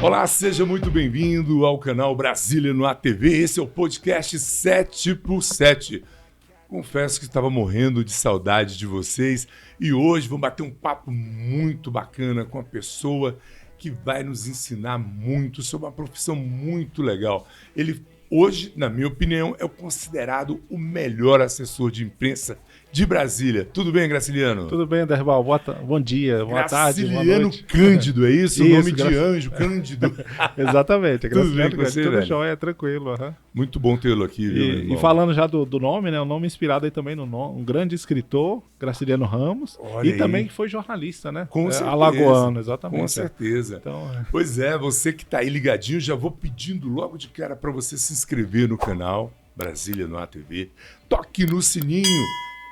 Olá, seja muito bem-vindo ao canal Brasília no ATV. Esse é o podcast 7x7. Confesso que estava morrendo de saudade de vocês e hoje vamos bater um papo muito bacana com uma pessoa que vai nos ensinar muito sobre uma profissão muito legal. Ele, hoje, na minha opinião, é considerado o melhor assessor de imprensa de Brasília. Tudo bem, Graciliano? Tudo bem, Derbal. Bom dia, boa tarde, boa noite. Graciliano Cândido, é isso? O nome de anjo, Cândido. Exatamente, Tudo bem com você, tudo velho? jóia, tranquilo. Muito bom tê-lo aqui, viu, meu irmão? E falando já do nome, né? Um nome inspirado aí também no nome, um grande escritor, Graciliano Ramos, Olha e aí. também que foi jornalista, né? Com certeza. Alagoano, exatamente. Com certeza. Então, Pois é, você que está aí ligadinho, já vou pedindo logo de cara para você se inscrever no canal Brasília no ATV. Toque no sininho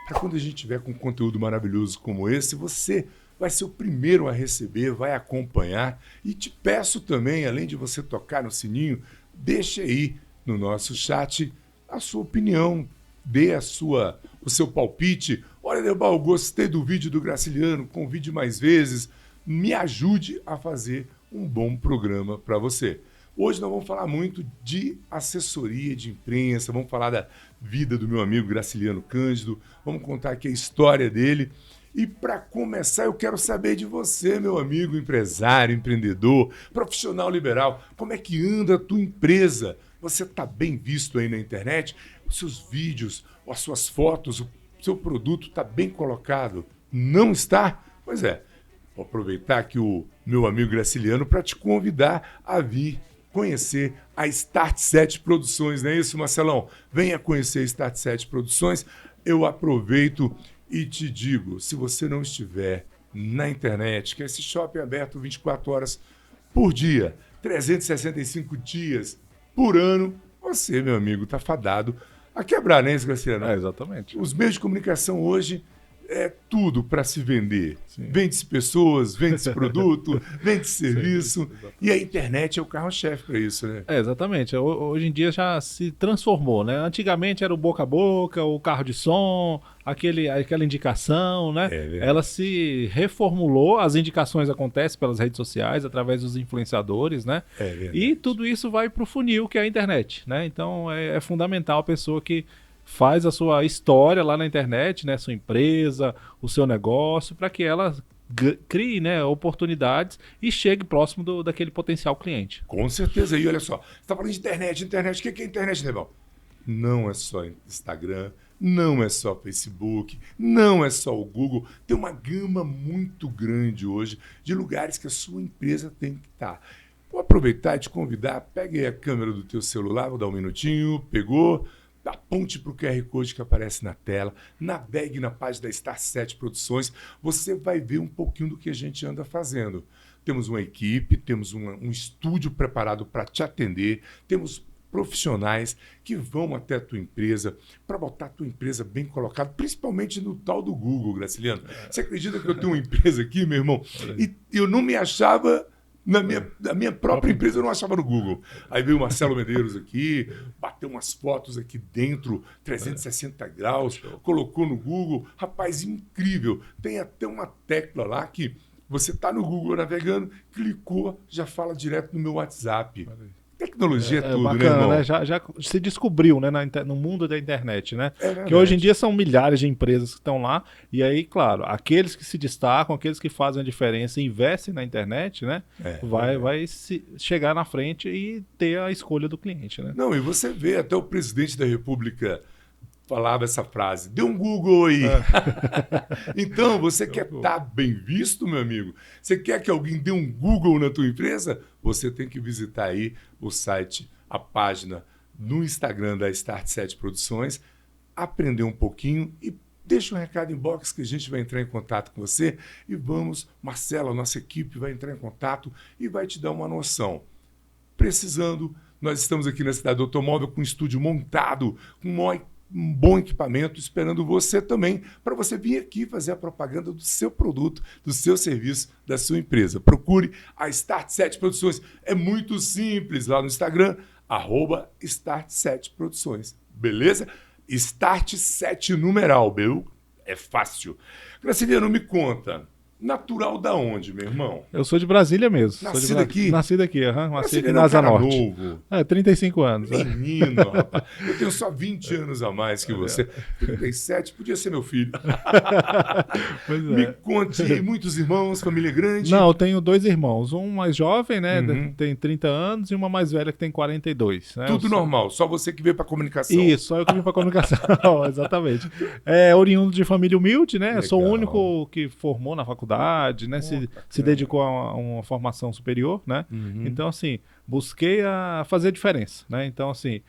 para quando a gente tiver com conteúdo maravilhoso como esse, você vai ser o primeiro a receber, vai acompanhar. E te peço também, além de você tocar no sininho, deixe aí no nosso chat a sua opinião, dê o seu palpite. Olha, Debal, gostei do vídeo do Graciliano, convide mais vezes, me ajude a fazer um bom programa para você. Hoje nós vamos falar muito de assessoria de imprensa, vamos falar da vida do meu amigo Graciliano Cândido, vamos contar aqui a história dele. E para começar, eu quero saber de você, meu amigo empresário, empreendedor, profissional liberal, como é que anda a tua empresa? Você está bem visto aí na internet? Os seus vídeos, as suas fotos, o seu produto está bem colocado? Não está? Pois é, vou aproveitar aqui o meu amigo Graciliano para te convidar a vir conhecer a Start 7 Produções, não é isso, Marcelão? Venha conhecer a Start 7 Produções. Eu aproveito e te digo, se você não estiver na internet, que é esse shopping aberto 24 horas por dia, 365 dias por ano, você, meu amigo, está fadado a quebrar, né, Graciliano? exatamente. Os meios de comunicação hoje é tudo para se vender. Sim. Vende-se pessoas, vende-se produto, vende-se serviço. Sim, E a internet é o carro-chefe para isso, né? Exatamente. Hoje em dia já se transformou, né? Antigamente era o boca a boca, o carro de som, aquela indicação, né? É verdade. Ela se reformulou, as indicações acontecem pelas redes sociais, através dos influenciadores, né? É verdade. E tudo isso vai para o funil, que é a internet, né? Então é fundamental a pessoa que faz a sua história lá na internet, né? Sua empresa, o seu negócio, para que ela crie, né, oportunidades e chegue próximo daquele potencial cliente. Com certeza. E olha só, você está falando de internet. Internet, o que é internet, Lebão? Não é só Instagram, não é só Facebook, não é só o Google. Tem uma gama muito grande hoje de lugares que a sua empresa tem que estar. Vou aproveitar e te convidar, pegue aí a câmera do teu celular, vou dar um minutinho, pegou, aponte para o QR Code que aparece na tela, navegue na página da Start 7 Produções, você vai ver um pouquinho do que a gente anda fazendo. Temos uma equipe, temos um estúdio preparado para te atender, temos profissionais que vão até a tua empresa para botar a tua empresa bem colocada, principalmente no tal do Google, Graciliano. Você acredita que eu tenho uma empresa aqui, meu irmão, e eu não me achava... Na minha própria empresa eu não achava no Google. Aí veio o Marcelo Medeiros aqui, bateu umas fotos aqui dentro, 360 graus, colocou no Google. Rapaz, incrível. Tem até uma tecla lá que você está no Google navegando, clicou, já fala direto no meu WhatsApp. Tecnologia é tudo, bacana, né, irmão? né? Já se descobriu, né, no mundo da internet, né? É verdade. Que hoje em dia são milhares de empresas que estão lá, e aí, claro, aqueles que se destacam, aqueles que fazem a diferença e investem na internet, né? Vai chegar na frente e ter a escolha do cliente, né? Não, e você vê, até o presidente da República falava essa frase, dê um Google aí. Então, você quer estar bem visto, meu amigo? Você quer que alguém dê um Google na tua empresa? Você tem que visitar aí o site, a página no Instagram da Start 7 Produções, aprender um pouquinho e deixa um recado em box que a gente vai entrar em contato com você e vamos, Marcelo, a nossa equipe vai entrar em contato e vai te dar uma noção. Precisando, nós estamos aqui na Cidade do Automóvel com um estúdio montado, com um bom equipamento, esperando você também, para você vir aqui fazer a propaganda do seu produto, do seu serviço, da sua empresa. Procure a Start 7 Produções. É muito simples lá no Instagram, @Start 7 Produções. Beleza? Start 7 numeral, meu. É fácil. Graciliano, me conta. Natural da onde, meu irmão? Eu sou de Brasília mesmo. Nascido aqui? Nascido aqui, aham. Nasci aqui Nascido na Asa Norte. Novo. 35 anos. Menino, rapaz. Eu tenho só 20 anos a mais que você. 37, podia ser meu filho. Pois Me é. conte, muitos irmãos, família grande? Não, eu tenho 2 irmãos. Um mais jovem, né? Uhum. Tem 30 anos, e uma mais velha que tem 42. Né? Tudo normal, só você que veio pra comunicação. Isso, só eu que vim para comunicação, exatamente. É oriundo de família humilde, né? Eu sou o Legal. único que formou na faculdade, né? Se dedicou a uma formação superior, né? Uhum. Então, assim, busquei a fazer a diferença, né? Então, assim,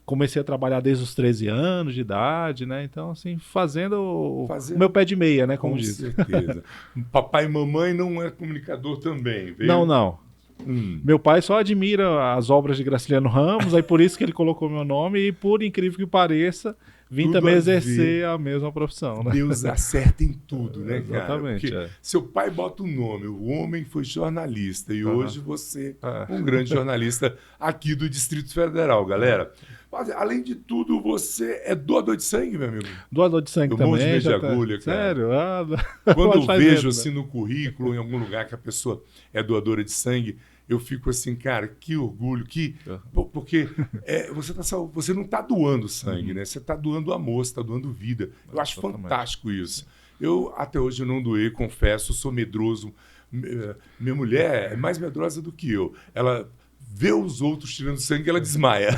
comecei a trabalhar desde os 13 anos de idade, né? Então, assim, fazendo o meu pé de meia, né? Como Com diz. certeza. Papai e mamãe não é comunicador também, veio? Não. Meu pai só admira as obras de Graciliano Ramos, aí por isso que ele colocou meu nome e, por incrível que pareça, vim Tudo também a exercer a mesma profissão, né? Deus acerta em tudo, né, cara? Exatamente, Porque é. seu pai bota o nome, o homem foi jornalista e hoje você É. um grande jornalista aqui do Distrito Federal, galera. Mas, além de tudo, você é doador de sangue, meu amigo? Doador de sangue Eu também. morro de medo de já tá- agulha, cara. Sério? Quando eu faz vejo medo, né? assim no currículo, em algum lugar que a pessoa é doadora de sangue, eu fico assim, cara, que orgulho, porque você não está doando sangue, né? Você está doando amor, você está doando vida. Eu acho Exatamente. fantástico isso. Eu até hoje não doei, confesso, sou medroso. Minha mulher é mais medrosa do que eu. Ela vê os outros tirando sangue, ela desmaia.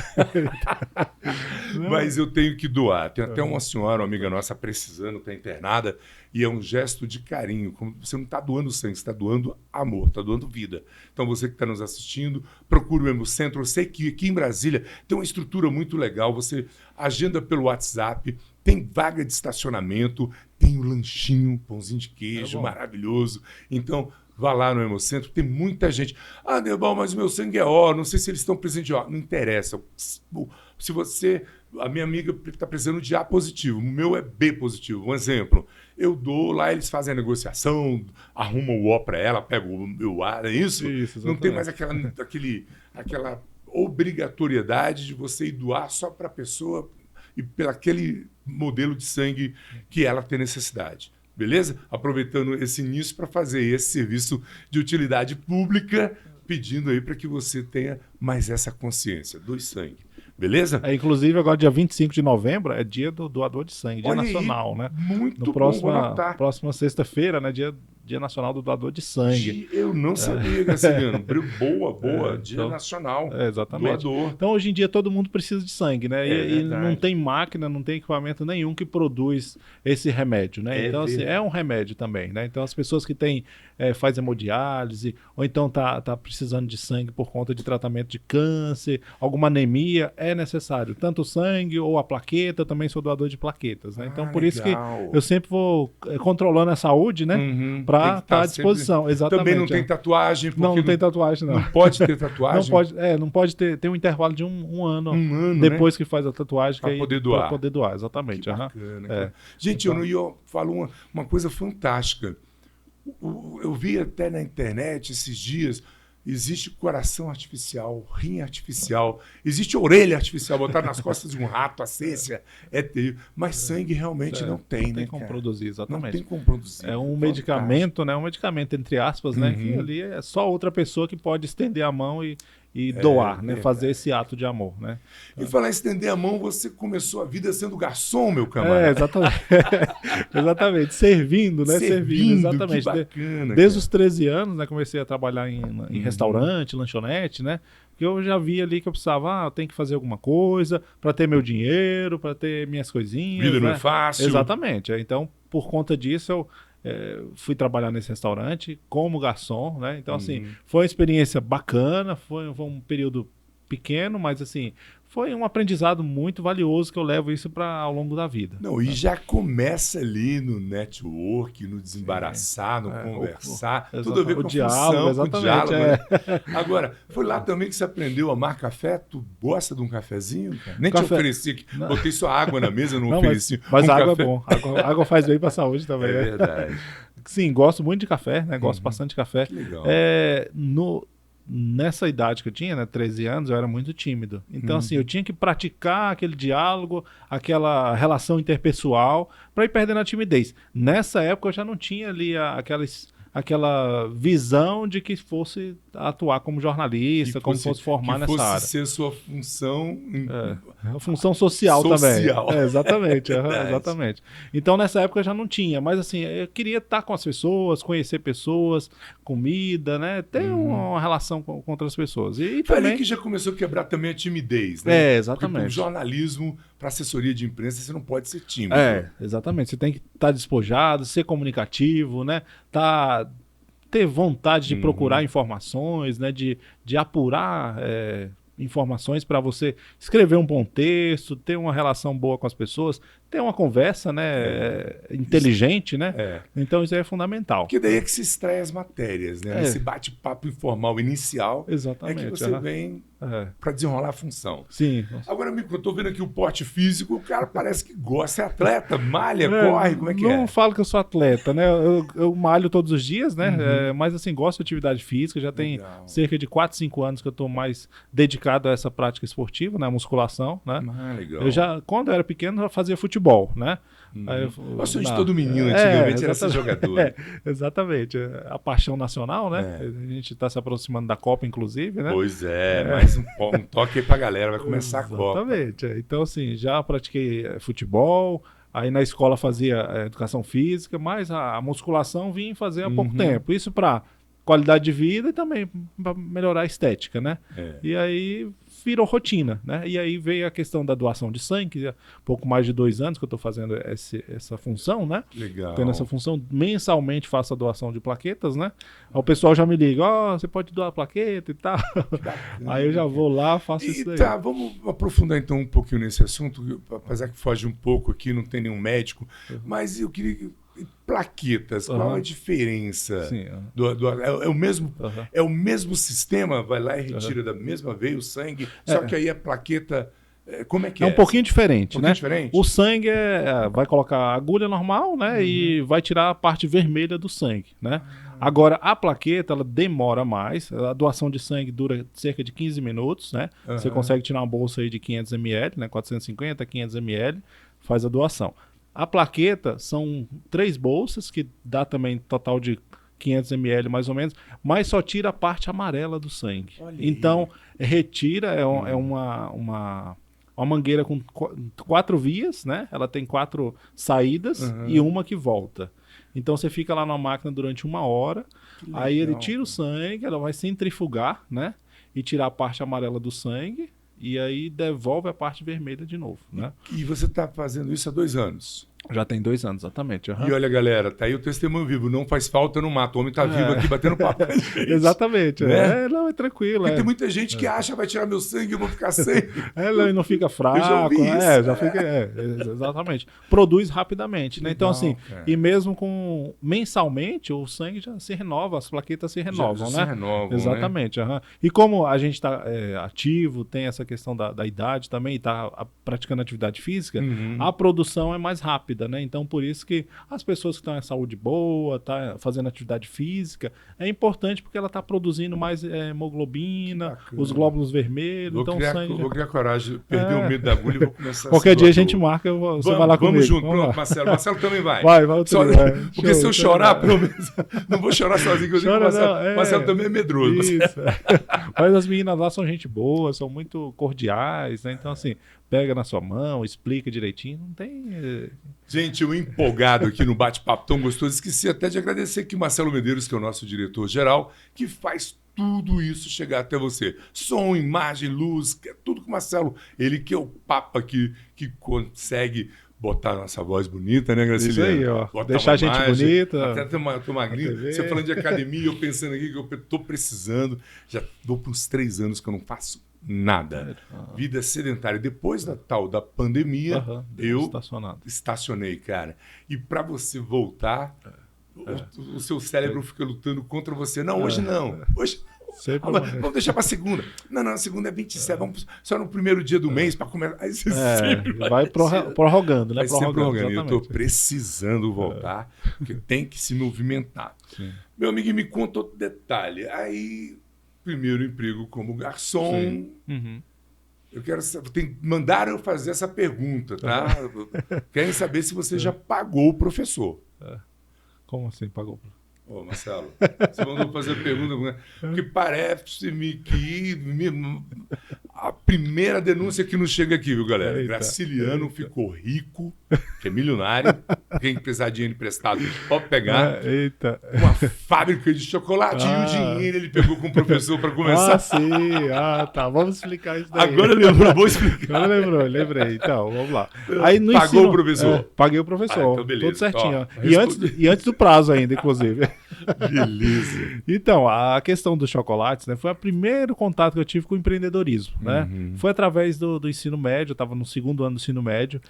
Mas eu tenho que doar. Tem até uma senhora, uma amiga nossa, precisando, está internada, e é um gesto de carinho. Você não está doando sangue, você está doando amor, está doando vida. Então, você que está nos assistindo, procure o Hemocentro. Eu sei que aqui em Brasília tem uma estrutura muito legal. Você agenda pelo WhatsApp, tem vaga de estacionamento, tem o lanchinho, pãozinho de queijo, maravilhoso. Então, vá lá no Hemocentro, tem muita gente. Ah, Debal, mas o meu sangue é O, não sei se eles estão precisando de O. Não interessa. Se você... A minha amiga está precisando de A positivo, o meu é B positivo. Um exemplo, eu dou, lá eles fazem a negociação, arrumam o O para ela, pegam o meu A, é isso? Isso, Não tem exatamente. mais aquela obrigatoriedade de você ir doar só para a pessoa e pelo aquele modelo de sangue que ela tem necessidade. Beleza? Aproveitando esse início para fazer esse serviço de utilidade pública, pedindo aí para que você tenha mais essa consciência. Doe sangue. Beleza? Inclusive, agora, dia 25 de novembro, é dia do doador de sangue, dia Olha aí, nacional, né? Muito No bom, vou anotar. próxima sexta-feira, né? Dia nacional do doador de sangue. Eu não sabia, Graciliano. Boa. Dia Então, nacional. Exatamente. Doador. Então, hoje em dia, todo mundo precisa de sangue, né? É E verdade. não tem máquina, não tem equipamento nenhum que produz esse remédio, né? É Então, assim, verdade. é um remédio também, né? Então, as pessoas que faz hemodiálise, ou então tá precisando de sangue por conta de tratamento de câncer, alguma anemia, é necessário. Tanto o sangue ou a plaqueta, eu também sou doador de plaquetas, né? Então, por isso que legal. eu sempre vou controlando a saúde, né? Uhum. Para Tem que estar à sempre- disposição. Exatamente. Também não tem é. tatuagem, porque Não tem tatuagem, não. não pode ter tatuagem. Não pode ter um intervalo de um ano Um ano, depois que faz a tatuagem. Pra que aí- poder doar. Pra poder doar, exatamente. Que aham. bacana, É. cara. Gente, Então- eu falo uma coisa fantástica. Eu vi até na internet esses dias, existe coração artificial, rim artificial, existe orelha artificial, botar nas costas de um rato, a cência, é terrível. Mas sangue realmente não tem, Não tem né, como cara? produzir, Não exatamente. tem como produzir. É um Fantástico. medicamento, né? Um medicamento, entre aspas, né? Que Uhum. ali é só outra pessoa que pode estender a mão e doar, né? verdade. Fazer esse ato de amor, né? E falar em estender a mão, você começou a vida sendo garçom, meu camarada. Exatamente. Exatamente. Servindo, né? Servindo, exatamente. que bacana, Desde cara. os 13 anos, né? Comecei a trabalhar em restaurante, lanchonete, né? Porque eu já vi ali que eu precisava, eu tenho que fazer alguma coisa para ter meu dinheiro, para ter minhas coisinhas. Vida não né? é fácil. Exatamente. Então, por conta disso, eu fui trabalhar nesse restaurante como garçom, né? Então, assim, foi uma experiência bacana, foi um período pequeno, mas assim, foi um aprendizado muito valioso que eu levo isso para ao longo da vida. Não, e já começa ali no network, no desembaraçar, no conversar, tudo a ver com a diálogo, função, com o exatamente, diálogo. Né? Agora, foi lá também que você aprendeu a amar café? Tu gosta de um cafezinho, cara? Nem te Café. ofereci aqui. Botei só água na mesa, não Não, ofereci mas um água café. é bom. Água faz bem para a saúde também. É né? verdade. Sim, gosto muito de café, né? Gosto bastante de café. Que legal. Nessa idade que eu tinha, né, 13 anos, eu era muito tímido. Então, assim, eu tinha que praticar aquele diálogo, aquela relação interpessoal, para ir perdendo a timidez. Nessa época, eu já não tinha ali aquela visão de que fosse atuar como jornalista, como fosse formar que nessa fosse área. ser sua função... A função social Social. também. Exatamente, Verdade. exatamente. Então, nessa época eu já não tinha, mas assim, eu queria estar com as pessoas, conhecer pessoas, comida, né? Ter uma relação com outras pessoas. E Foi também... ali que já começou a quebrar também a timidez, né? exatamente. Porque o jornalismo, para assessoria de imprensa, você não pode ser tímido. Exatamente. Você tem que estar despojado, ser comunicativo, né? Ter vontade de procurar informações, né? De apurar informações para você escrever um bom texto, ter uma relação boa com as pessoas, ter uma conversa, né? Inteligente, né? Então isso aí é fundamental. Porque daí é que se extrai as matérias, né? Esse bate-papo informal inicial Exatamente. é que você vem para desenrolar a função. Sim. Agora, eu tô vendo aqui o porte físico, o cara parece que gosta, é atleta, malha, corre, como é que não falo que eu sou atleta, né? Eu malho todos os dias, né? Mas assim, gosto de atividade física, já tem cerca de 4, 5 anos que eu estou mais dedicado a essa prática esportiva, né? A musculação, né? Legal. Quando eu era pequeno, eu fazia futebol, né? O sonho de todo menino antigamente era ser jogador. Exatamente. A paixão nacional, né? A gente está se aproximando da Copa, inclusive, né? Pois mais um toque aí pra galera, vai começar a Copa. Exatamente. Então, assim, já pratiquei futebol, aí na escola fazia educação física, mas a musculação vim fazer há pouco tempo. Isso para qualidade de vida e também para melhorar a estética, né? E aí virou rotina, né? E aí veio a questão da doação de sangue, que é pouco mais de 2 anos que eu estou fazendo essa função, né? Legal. Tendo essa função, mensalmente faço a doação de plaquetas, né? Aí o pessoal já me liga, você pode doar a plaqueta e tal. Aí eu já vou lá, faço isso daí. Tá, vamos aprofundar então um pouquinho nesse assunto, apesar que foge um pouco aqui, não tem nenhum médico, mas eu queria... Plaquetas, qual a diferença? Sim, é o mesmo sistema, vai lá e retira da mesma veia o sangue, só que aí a plaqueta, como é que é? É um pouquinho diferente, Um pouquinho né? diferente? O sangue vai colocar a agulha normal, né? E vai tirar a parte vermelha do sangue, né? Agora, a plaqueta, ela demora mais, a doação de sangue dura cerca de 15 minutos, né? Você consegue tirar uma bolsa aí de 500 ml, né? 450, 500 ml, faz a doação. A plaqueta são 3 bolsas, que dá também total de 500 ml mais ou menos, mas só tira a parte amarela do sangue. Então, retira, é uma mangueira com 4 vias, né? Ela tem 4 saídas e uma que volta. Então, você fica lá na máquina durante 1 hora, aí ele tira o sangue, ela vai centrifugar, né? E tirar a parte amarela do sangue, e aí devolve a parte vermelha de novo, né? E você está fazendo isso há 2 anos? Já tem 2 anos, exatamente. E olha, galera, tá aí o testemunho vivo. Não faz falta, não mata. O homem tá vivo aqui batendo papo com a gente. Exatamente. Né? Não, é tranquilo. Porque tem muita gente que acha vai tirar meu sangue, eu vou ficar sem. Não fica fraco. Eu já ouvi isso. Já fica. Exatamente. Produz rapidamente, né? Então, assim, e mesmo com mensalmente, o sangue já se renova, as plaquetas se renovam, já né? Se renovam, exatamente. Né? E como a gente está ativo, tem essa questão da idade também, está praticando atividade física, a produção é mais rápida. Né? Então, por isso que as pessoas que estão em saúde boa, tá fazendo atividade física, é importante porque ela está produzindo mais hemoglobina, os glóbulos vermelhos. Vou criar coragem, perder o medo da agulha e vou começar Qualquer dia a gente marca, você vai lá comigo. Vamos junto, pronto, Marcelo. Marcelo também vai. Vai. Porque se eu chorar, pelo menos, não vou chorar sozinho, eu digo que Marcelo também é medroso. Isso. Mas as meninas lá são gente boa, são muito cordiais, né? Então, assim, pega na sua mão, explica direitinho, não tem... Gente, eu empolgado aqui no bate-papo tão gostoso, esqueci até de agradecer aqui o Marcelo Medeiros, que é o nosso diretor-geral, que faz tudo isso chegar até você. Som, imagem, luz, que é tudo com o Marcelo. Ele que é o papa que consegue botar a nossa voz bonita, né, Graciliano? Isso aí, ó. Deixar a gente bonita. Até tô magrinho. Você falando de academia, eu pensando aqui que eu tô precisando. Já vou por uns 3 anos que eu não faço nada. Vida sedentária. Depois da pandemia, eu estacionei, cara. E para você voltar, o seu cérebro fica lutando contra você. Não, hoje não. Hoje vamos deixar para segunda. Não, a segunda é 27. Vamos só no primeiro dia do mês para começar. Aí você sempre vai prorrogando, né? Vai ser prorrogando. Eu estou precisando voltar, porque tem que se movimentar. Sim. Meu amigo, me conta outro detalhe. Aí, primeiro emprego como garçom. Eu quero saber, mandaram eu fazer essa pergunta, tá? Querem saber se você já pagou o professor. Como assim pagou? Ô, Marcelo, você mandou fazer a pergunta, porque parece-me que a primeira denúncia que nos chega aqui, viu, galera? Eita, Graciliano ficou rico, que é milionário, quem precisar de dinheiro emprestado pode pegar, Eita. uma fábrica de chocolate e o dinheiro ele pegou com o professor para começar. Sim. Tá. Vamos explicar isso daí. Agora lembrou, vou explicar. Agora lembrei. Então, vamos lá. Aí no Pagou o professor? Paguei o professor. Então beleza. Tudo certinho. Ó, E antes do prazo ainda, inclusive. Beleza. Então, a questão dos chocolates, né, foi o primeiro contato que eu tive com o empreendedorismo, né? Foi através do ensino médio, eu estava no segundo ano do ensino médio,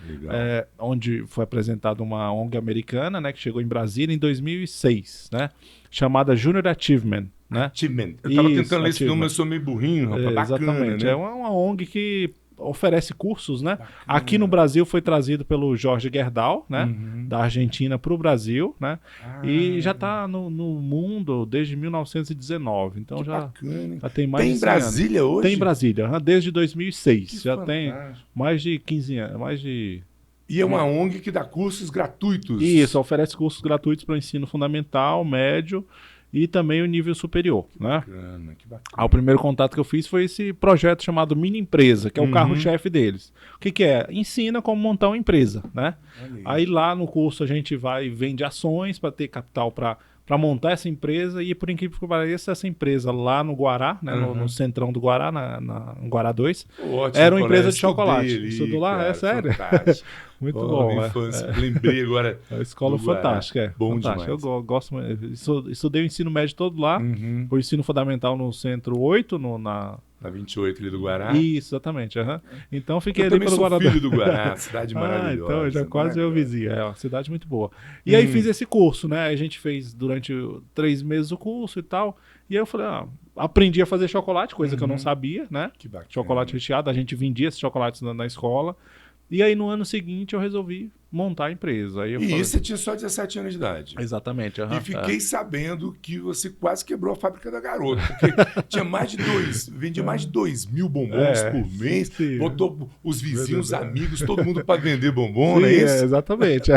onde foi apresentada uma ONG americana, né, que chegou em Brasília em 2006, né, chamada Junior Achievement, né? Achievement. Eu estava tentando ler esse Achievement. nome, eu sou meio burrinho, rapaz. Bacana, Exatamente. né? É uma ONG que oferece cursos, né? Aqui no Brasil foi trazido pelo Jorge Gerdau, né? Da Argentina para o Brasil, né? E já está no mundo desde 1919. Então já tem mais de 100 anos. Tem em Brasília hoje? Tem em Brasília, desde 2006. Que já fantástico. tem mais de 15 anos, E é uma ONG que dá cursos gratuitos. Isso, oferece cursos gratuitos para o ensino fundamental, médio e também o nível superior, né? Que bacana. O primeiro contato que eu fiz foi esse projeto chamado Mini Empresa, que é o carro-chefe deles. O que é? Ensina como montar uma empresa, né? Aí lá no curso a gente vai e vende ações para ter capital para montar essa empresa e, por incrível que pareça, essa empresa lá no Guará, né, no centrão do Guará, no Guará 2, ótimo, era uma empresa de chocolate. Ali, Estudou lá? cara, É sério? Fantástico. Muito bom. Infância. Lembrei agora. A escola fantástica, Bom fantástica. demais. Eu gosto. Estudei o ensino médio todo lá. O ensino fundamental no Centro 8, na 28 ali do Guará. Isso, exatamente. Então fiquei eu ali também pelo sou Guará. filho do Guará, cidade maravilhosa. Então já quase meu vizinho. É uma cidade muito boa. E aí fiz esse curso, né? A gente fez durante 3 meses o curso e tal. E aí eu falei, aprendi a fazer chocolate, coisa que eu não sabia, né? Que bacana. Chocolate recheado, a gente vendia esses chocolates na escola. E aí no ano seguinte eu resolvi montar a empresa. Aí eu falei, isso você tinha só 17 anos de idade. Exatamente. E fiquei sabendo que você quase quebrou a fábrica da Garota, porque tinha vendia mais de 2.000 bombons por mês, sim. botou os vizinhos, amigos, todo mundo para vender bombom, sim, não é isso? Exatamente.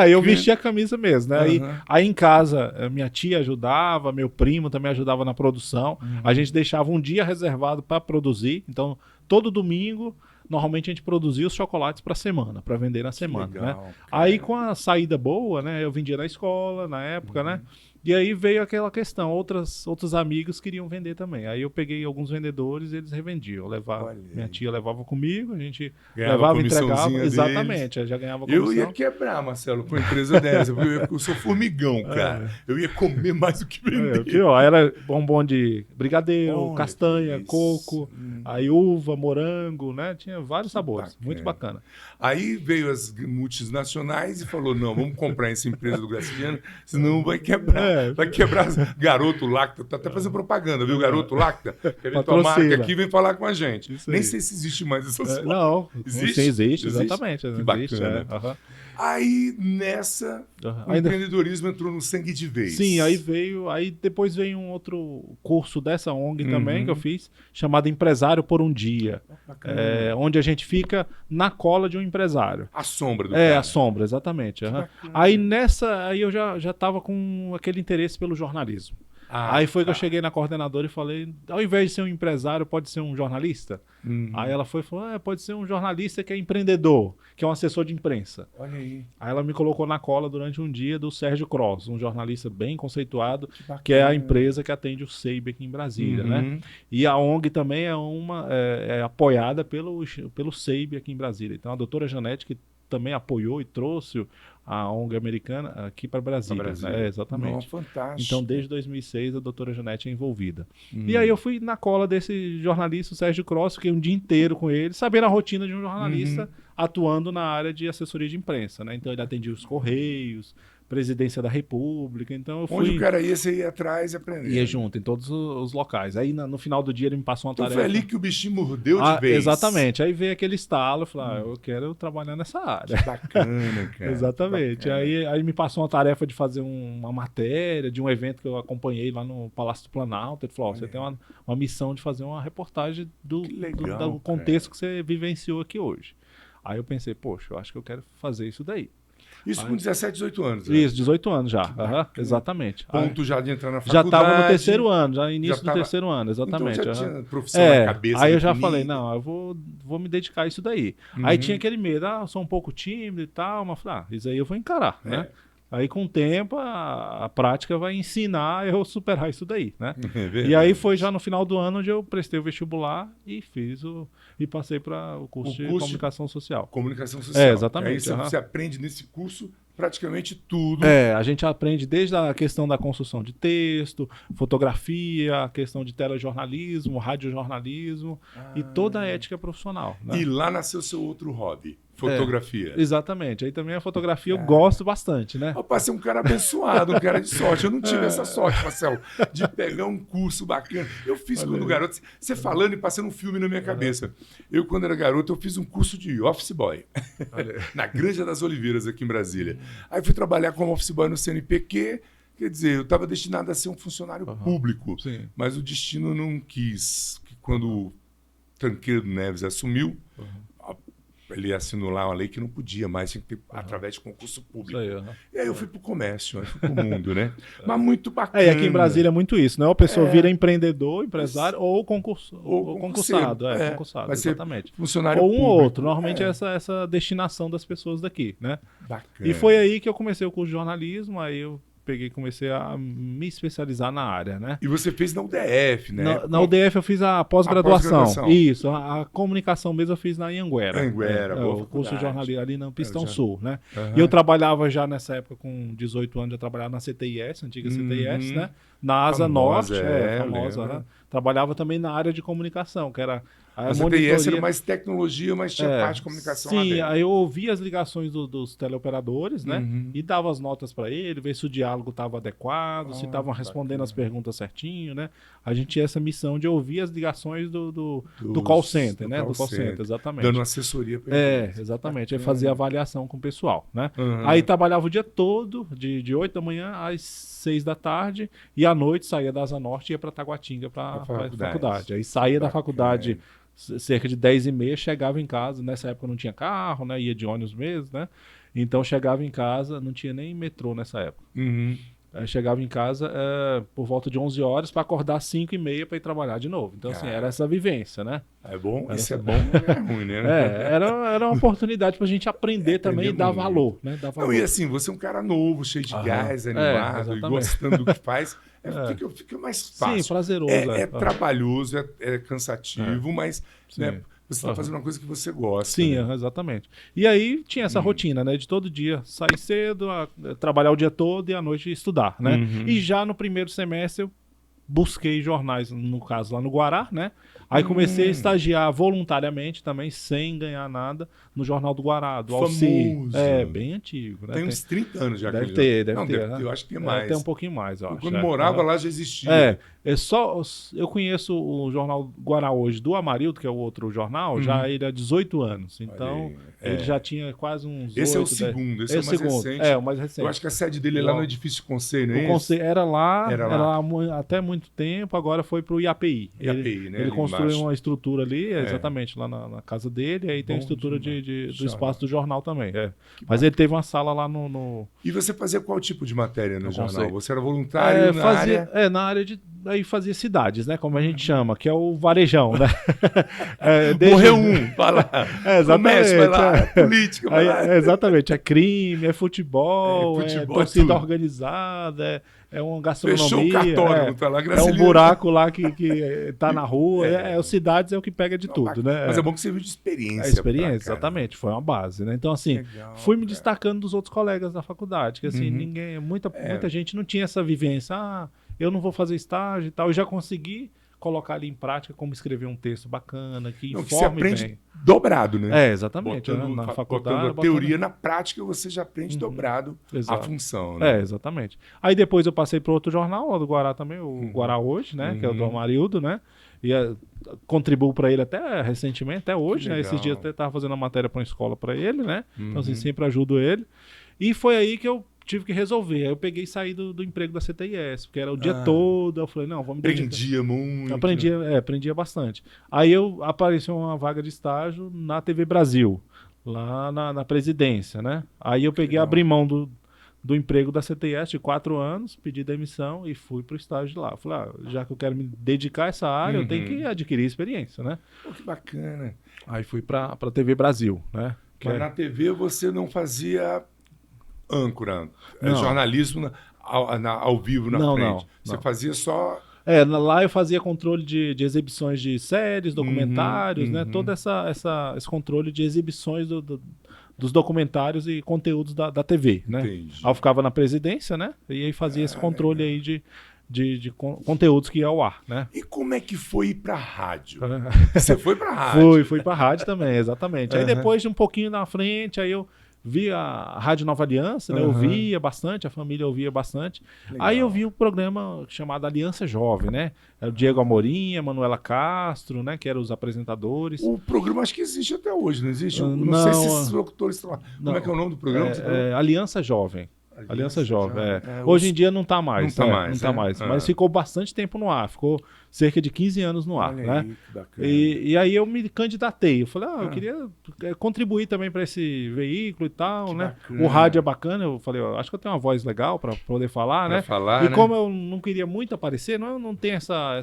Eu vesti a camisa mesmo, né? Aí em casa, minha tia ajudava, meu primo também ajudava na produção. A gente deixava um dia reservado para produzir. Então, todo domingo, normalmente a gente produzia os chocolates para semana, para vender na semana, legal, né? cara. Aí com a saída boa, né? Eu vendia na escola, na época, né? E aí veio aquela questão, outros amigos queriam vender também. Aí eu peguei alguns vendedores e eles revendiam. Minha tia levava comigo, a gente levava e entregava. Deles. Exatamente, eu já ganhava comissão. Eu ia quebrar, Marcelo, com uma empresa dessa, porque eu sou formigão, cara. Eu ia comer mais do que vender. Era bombom de brigadeiro, castanha, coco, aí uva, morango, né? Tinha vários sabores, muito bacana. Aí veio as multinacionais e falou, não, vamos comprar essa empresa do Graciliano, senão vai quebrar. Vai quebrar Garoto Lacta. Tá até fazendo propaganda, viu? Garoto Lacta. Quer ver tua marca aqui, vem falar com a gente. Nem sei se existe mais essa marca. Não, existe? Sim, existe, exatamente. Que bacana. Aí nessa, o empreendedorismo entrou no sangue de vez. Sim, aí depois veio um outro curso dessa ONG também que eu fiz, chamado Empresário por um Dia. Onde a gente fica na cola de um empresário. A sombra do cara. A sombra, exatamente. Aí eu já estava com aquele interesse pelo jornalismo. Aí foi que eu cheguei na coordenadora e falei, ao invés de ser um empresário, pode ser um jornalista? Aí ela falou, pode ser um jornalista que é empreendedor, que é um assessor de imprensa. Olha aí. Aí ela me colocou na cola durante um dia do Sérgio Cross, um jornalista bem conceituado, que é a empresa que atende o SEIB aqui em Brasília, né? E a ONG também é apoiada pelo SEIB aqui em Brasília. Então a doutora Janete, que também apoiou e trouxe a ONG americana aqui para Brasília. Né? Exatamente. Fantástico. Então, desde 2006, a doutora Janete é envolvida. E aí eu fui na cola desse jornalista, o Sérgio Cross, fiquei um dia inteiro com ele, sabendo a rotina de um jornalista atuando na área de assessoria de imprensa. Né? Então, ele atendia os Correios, Presidência da República, então eu fui... Onde o cara ia, você ia atrás e aprender. Ia junto, em todos os locais. Aí no final do dia ele me passou uma tarefa. Foi ali que o bichinho mordeu de vez. Exatamente. Aí veio aquele estalo, eu falei, eu quero trabalhar nessa área. Que bacana, cara. Exatamente. Bacana. Aí me passou uma tarefa de fazer uma matéria de um evento que eu acompanhei lá no Palácio do Planalto. Ele falou, você tem uma missão de fazer uma reportagem do contexto que você vivenciou aqui hoje. Aí eu pensei, poxa, eu acho que eu quero fazer isso daí. Isso com 17, 18 anos. Né? Isso, 18 anos já. Exatamente. Ponto já de entrar na Já faculdade. estava no terceiro ano, já início já do terceiro ano, exatamente. Então já tinha profissão na cabeça. Aí eu já falei, não, eu vou me dedicar a isso daí. Aí tinha aquele medo, eu sou um pouco tímido e tal, mas falei, isso aí eu vou encarar, né? Aí com o tempo a prática vai ensinar eu superar isso daí, né? E aí foi já no final do ano onde eu prestei o vestibular e e passei para o curso de comunicação social. Comunicação social. Exatamente. Aí você aprende nesse curso praticamente tudo. A gente aprende desde a questão da construção de texto, fotografia, a questão de telejornalismo, radiojornalismo e toda a ética profissional. Né? E lá nasceu seu outro hobby, fotografia. Exatamente. Aí também a fotografia eu gosto bastante, né? Eu passei um cara abençoado, um cara de sorte. Eu não tive essa sorte, Marcelo, de pegar um curso bacana. Eu fiz quando garoto, você falando e passando um filme na minha cabeça. Eu, quando era garoto, eu fiz um curso de office boy na Granja das Oliveiras, aqui em Brasília. Aí fui trabalhar como office boy no CNPq, quer dizer, eu estava destinado a ser um funcionário público, mas o destino não quis. Que quando o Tancredo Neves assumiu, ele assinou lá uma lei que não podia mais, tinha que ter através de concurso público. E aí eu fui para o comércio, aí fui para o mundo, né? Mas muito bacana. E aqui em Brasília é muito isso, né? Ou a pessoa vira empreendedor, empresário, ou concursado. Concursado, exatamente. Funcionário ou público. Ou outro. Normalmente é essa destinação das pessoas daqui, né? Bacana. E foi aí que eu comecei o curso de jornalismo, aí eu comecei a me especializar na área, né? E você fez na UDF, né? Na UDF eu fiz a pós-graduação. Isso, a comunicação mesmo eu fiz na Anhanguera. O curso de jornalismo ali na Pistão Sul, né? E eu trabalhava já nessa época, com 18 anos, eu trabalhava na CTIS, antiga CTIS, né? Na Asa Norte, famosa, né? Trabalhava também na área de comunicação, que era a CTIS era mais tecnologia, mas tinha parte de comunicação lá dentro. Sim, aí eu ouvia as ligações dos teleoperadores, né? E dava as notas para ele, ver se o diálogo estava adequado, se estavam respondendo as perguntas certinho, né? A gente tinha essa missão de ouvir as ligações do call center, né? Do call center, exatamente. Dando assessoria para ele. Exatamente. Aí fazia avaliação com o pessoal, né? Aí trabalhava o dia todo, de 8 da manhã às 6 da tarde, e à noite saía da Asa Norte e ia para Taguatinga, para a faculdade. Aí saía da faculdade cerca de 10h30, chegava em casa. Nessa época não tinha carro, né? Ia de ônibus mesmo, né? Então chegava em casa, não tinha nem metrô nessa época. Chegava em casa por volta de 11 horas para acordar às 5h30 para ir trabalhar de novo. Então, assim, era essa vivência, né? É bom, isso é bom, é ruim, né? Era uma oportunidade para a gente aprender também e dar valor, né? Dar valor. Não, e assim, você é um cara novo, cheio de gás, animado, e gostando do que faz. Fica mais fácil. Sim, prazeroso. É trabalhoso, é cansativo, mas né, você está fazendo uma coisa que você gosta. Sim, né? Exatamente. E aí tinha essa rotina, né? De todo dia sair cedo, trabalhar o dia todo e à noite estudar, né? E já no primeiro semestre eu busquei jornais, no caso lá no Guará, né? Aí comecei a estagiar voluntariamente também, sem ganhar nada, no Jornal do Guará, do Alci. Bem antigo. Né? Tem uns 30 anos já. Deve ter. Eu acho que tem mais. Tem um pouquinho mais, eu acho. Quando morava lá já existia. Eu conheço o Jornal Guará hoje do Amarildo, que é o outro jornal, já ele há 18 anos. Então, ele já tinha quase uns Esse 8, é o segundo, esse é o mais recente. O mais recente. Eu acho que a sede dele é lá no edifício Conselho, O Conselho era lá até muito tempo, agora foi para o IAPI. Ele construiu uma estrutura ali, exatamente, lá na casa dele, aí tem a estrutura do espaço do jornal também. Mas ele teve uma sala lá no... E você fazia qual tipo de matéria no jornal? Você era voluntário na área? Na área de... Aí fazia cidades, né? Como a gente chama, que é o varejão, né? Morreu vai lá. Exatamente. Vai lá. Política, vai lá. Exatamente. É crime, é futebol, é torcida organizada, é uma gastronomia. Fechou o cartório, tá lá, é um buraco lá que tá na rua. Os cidades é o que pega de tudo, né? Mas é bom que você viu de experiência. Exatamente. Foi uma base, né? Então, assim, fui me destacando dos outros colegas da faculdade, que assim, muita gente não tinha essa vivência. Eu não vou fazer estágio e tal. Eu já consegui colocar ali em prática como escrever um texto bacana, que informe você aprende bem. Dobrado, né? Exatamente. Na faculdade. Botando a teoria na prática, você já aprende dobrado a função, né? Exatamente. Aí depois eu passei para outro jornal, lá do Guará também, o Guará Hoje, né? Que é o do Amarildo, né? E contribuo para ele até recentemente, até hoje, né? Esses dias eu até estava fazendo uma matéria para uma escola para ele, né? Então, assim, sempre ajudo ele. E foi aí que eu tive que resolver. Aí eu peguei e saí do emprego da CTIS, porque era o dia todo. Eu falei, não, vamos me dedicar. Aprendia muito. Aprendia bastante. Aí apareceu uma vaga de estágio na TV Brasil. lá na presidência, né? Aí eu peguei, Legal. abri mão do emprego da CTS de 4 anos, pedi demissão e fui pro estágio de lá. Falei, já que eu quero me dedicar a essa área, eu tenho que adquirir experiência, né? Pô, que bacana. Aí fui pra TV Brasil, né? Mas na TV você não fazia âncora, Não. jornalismo ao vivo na Não, frente. Você não. fazia só... Lá eu fazia controle de exibições de séries, documentários, né? Todo esse controle de exibições dos documentários e conteúdos da TV, né? Entendi. Aí eu ficava na presidência, né? E aí fazia esse controle aí de conteúdos que ia ao ar, né? E como é que foi ir pra rádio? Você foi pra rádio? Fui pra rádio também, exatamente. Aí depois de um pouquinho na frente, aí eu vi a Rádio Nova Aliança, né? Eu ouvia bastante, a família ouvia bastante. Legal. Aí eu vi o programa chamado Aliança Jovem, né? Era o Diego Amorim, a Manuela Castro, né? Que eram os apresentadores. O programa acho que existe até hoje, não existe? Não, Não, sei se esses locutores estão lá. Como não. é que é o nome do programa? Aliança Jovem. Aliança Jovem, Jovem. Hoje em dia não tá mais. Não tá mais, não tá né? mais. Mas ficou bastante tempo no ar. Ficou cerca de 15 anos no ar, Olha né? aí, que bacana. E aí eu me candidatei. Eu falei, eu queria contribuir também para esse veículo e tal, Que né? bacana. O rádio é bacana. Eu falei, acho que eu tenho uma voz legal para poder falar, Pra né? falar, E né? como eu não queria muito aparecer, não tem essa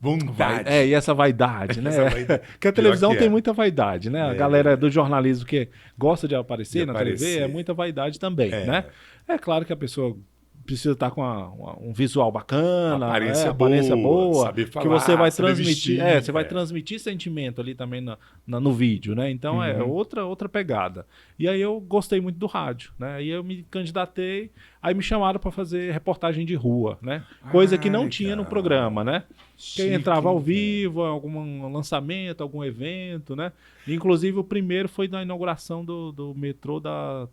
vontade. e essa vaidade, né? Essa vaidade. Porque a Pior televisão que tem é. muita vaidade, né? A É. galera do jornalismo que gosta de aparecer De na aparecer. TV é muita vaidade também, né? É claro que a pessoa precisa estar com um visual bacana, aparência boa, saber falar, que você vai saber transmitir, vestir, você vai transmitir sentimento ali também no vídeo, né? Então é outra pegada. E aí eu gostei muito do rádio, né? Aí eu me candidatei, aí me chamaram para fazer reportagem de rua, né? Coisa que não tinha no programa, né? Que aí entrava ao vivo, algum lançamento, algum evento, né? Inclusive o primeiro foi na inauguração do metrô da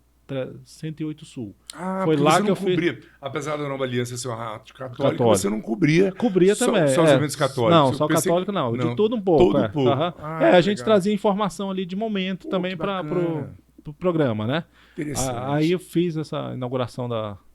108 Sul. Foi porque lá você que não eu fiz. cobria. Apesar da Nova Aliança ser uma rádio católica, Católica. você não cobria. Cobria só, também. Só os eventos católicos. Não, Eu só pensei católico que- não. De tudo um pouco. Todo um pouco. Aham. Ah, A gente legal. trazia informação ali de momento também que para bacana. pro programa, né? Interessante. Aí eu fiz essa inauguração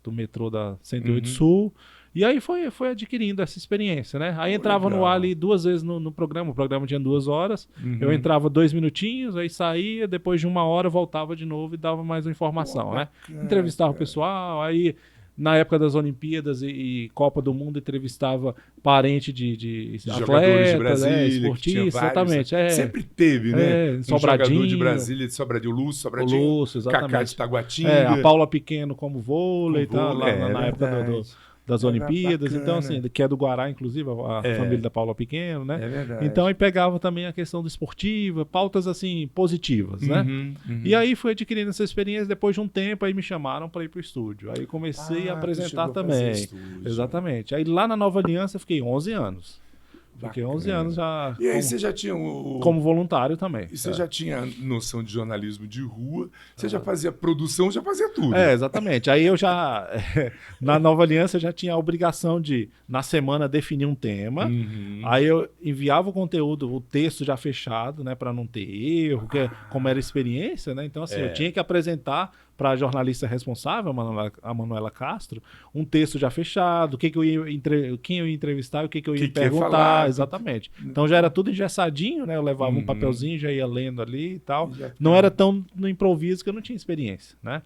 do metrô da 108 Sul. E aí foi adquirindo essa experiência, né? Aí entrava no legal. ar ali 2 vezes no programa. O programa tinha 2 horas. Eu entrava 2 minutinhos, aí saía. Depois de 1 hora, voltava de novo e dava mais uma informação, né? bacana, Entrevistava o pessoal. Aí, na época das Olimpíadas e Copa do Mundo, entrevistava parente de Jogadores de atletas, Brasília, que tinha esportistas, vários, exatamente. Sempre teve, né? Um Sobradinho. jogador de Brasília, de Sobradinho, Lúcio, O Sobradinho, Lúcio, exatamente. Cacá de Taguatinga. A Paula Pequeno como vôlei, Com tá, vôlei, lá na época verdade. das Olimpíadas. bacana. Então, assim, que é do Guará, inclusive, a família da Paula Pequeno, né? É verdade. Então, aí pegava também a questão do esportiva, pautas, assim, positivas, né? E aí fui adquirindo essa experiência, depois de um tempo, aí me chamaram para ir pro estúdio. Aí comecei a tu apresentar chegou a também. fazer estúdio. Exatamente. Aí lá na Nova Aliança eu fiquei 11 anos. Fiquei 11 Bacana. anos já E aí você já tinha como voluntário também. E você já tinha noção de jornalismo de rua, você já fazia produção, já fazia tudo. Exatamente. Aí eu já, na Nova Aliança, eu já tinha a obrigação de, na semana, definir um tema. Aí eu enviava o conteúdo, o texto já fechado, né, para não ter erro, como era experiência, né? Então, assim, eu tinha que apresentar para a jornalista responsável, a Manuela Castro, um texto já fechado, quem eu ia entrevistar, o que eu ia Que ia perguntar, falar. exatamente. Então já era tudo engessadinho, né? Eu levava um papelzinho, já ia lendo ali e tal. Já Não era tão no improviso que eu não tinha experiência, né?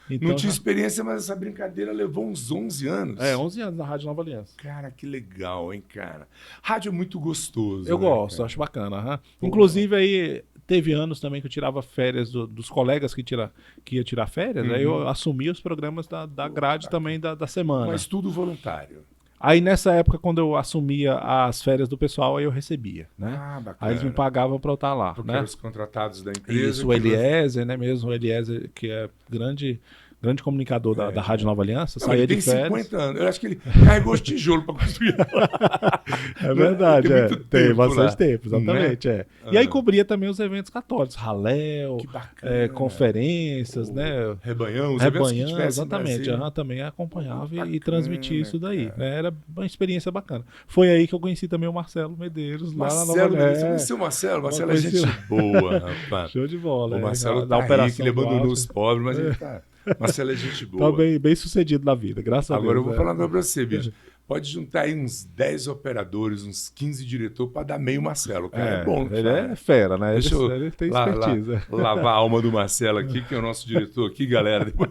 Então, Não tinha experiência, mas essa brincadeira levou uns 11 anos. 11 anos na Rádio Nova Aliança. Cara, que legal, hein, cara? Rádio é muito gostoso. Eu né, gosto, cara? acho bacana. Inclusive, aí teve anos também que eu tirava férias dos colegas que ia tirar férias, aí eu assumia os programas da grade também da semana. Mas tudo voluntário. Aí nessa época, quando eu assumia as férias do pessoal, aí eu recebia, né? Bacana. Aí eles me pagavam para eu estar lá, Porque né? eram os contratados da empresa. Isso, o Eliezer, né? Mesmo o Eliezer, que é grande comunicador da Rádio Nova Aliança, Não, saía ele de tem férias. 50 anos. Eu acho que ele carregou os tijolos para construir. É verdade, Tem muito tem tempo bastante lá, tempo, exatamente. E aí cobria também os eventos católicos, Raléu, Que bacana. conferências, né? Rebanhão, os eventos que Rebanhão, tivesse no exatamente. Brasil. Também acompanhava e Bacana, transmitia isso daí. cara. Né? Era uma experiência bacana. Foi aí que eu conheci também o Marcelo Medeiros, lá na Nova Marcelo, você Aliança. conheceu o Marcelo? Marcelo é conheci gente boa, rapaz. Show de bola. O Marcelo da tá operação rico, ele do abandonou Alto. os pobres, mas ele tá... Marcelo é gente Tá boa. bem sucedido na vida, graças a Deus. Agora eu vou falar uma coisa pra você, bicho. pode juntar aí uns 10 operadores, uns 15 diretores para dar meio Marcelo. O cara é bom. Ele é fera, né? Deixa eu Ele tem expertise. Lavar a alma do Marcelo aqui, que é o nosso diretor aqui, galera. Depois,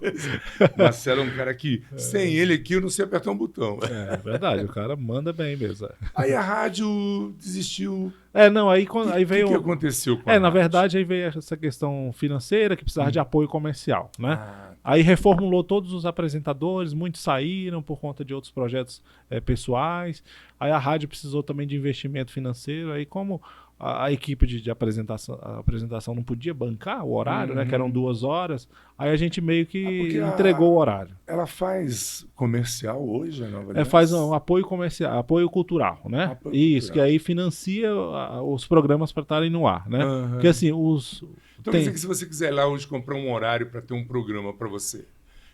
Marcelo é um cara que, sem ele aqui, eu não sei apertar um botão. É verdade, o cara manda bem mesmo. Aí a rádio desistiu. Não, aí veio... O que aconteceu com a na rádio? verdade, aí veio essa questão financeira que precisava de apoio comercial, né? Ah, Aí reformulou todos os apresentadores, muitos saíram por conta de outros projetos pessoais. Aí a rádio precisou também de investimento financeiro. Aí como a equipe de apresentação não podia bancar o horário, né? Que eram 2 horas, aí a gente meio que entregou o horário. Ela faz comercial hoje, a Nova Aliança? Faz um apoio comercial, apoio cultural, né? Apoio Isso, cultural. que aí financia os programas para estarem no ar, né? Porque assim, Então quer dizer que se você quiser ir lá hoje comprar um horário para ter um programa para você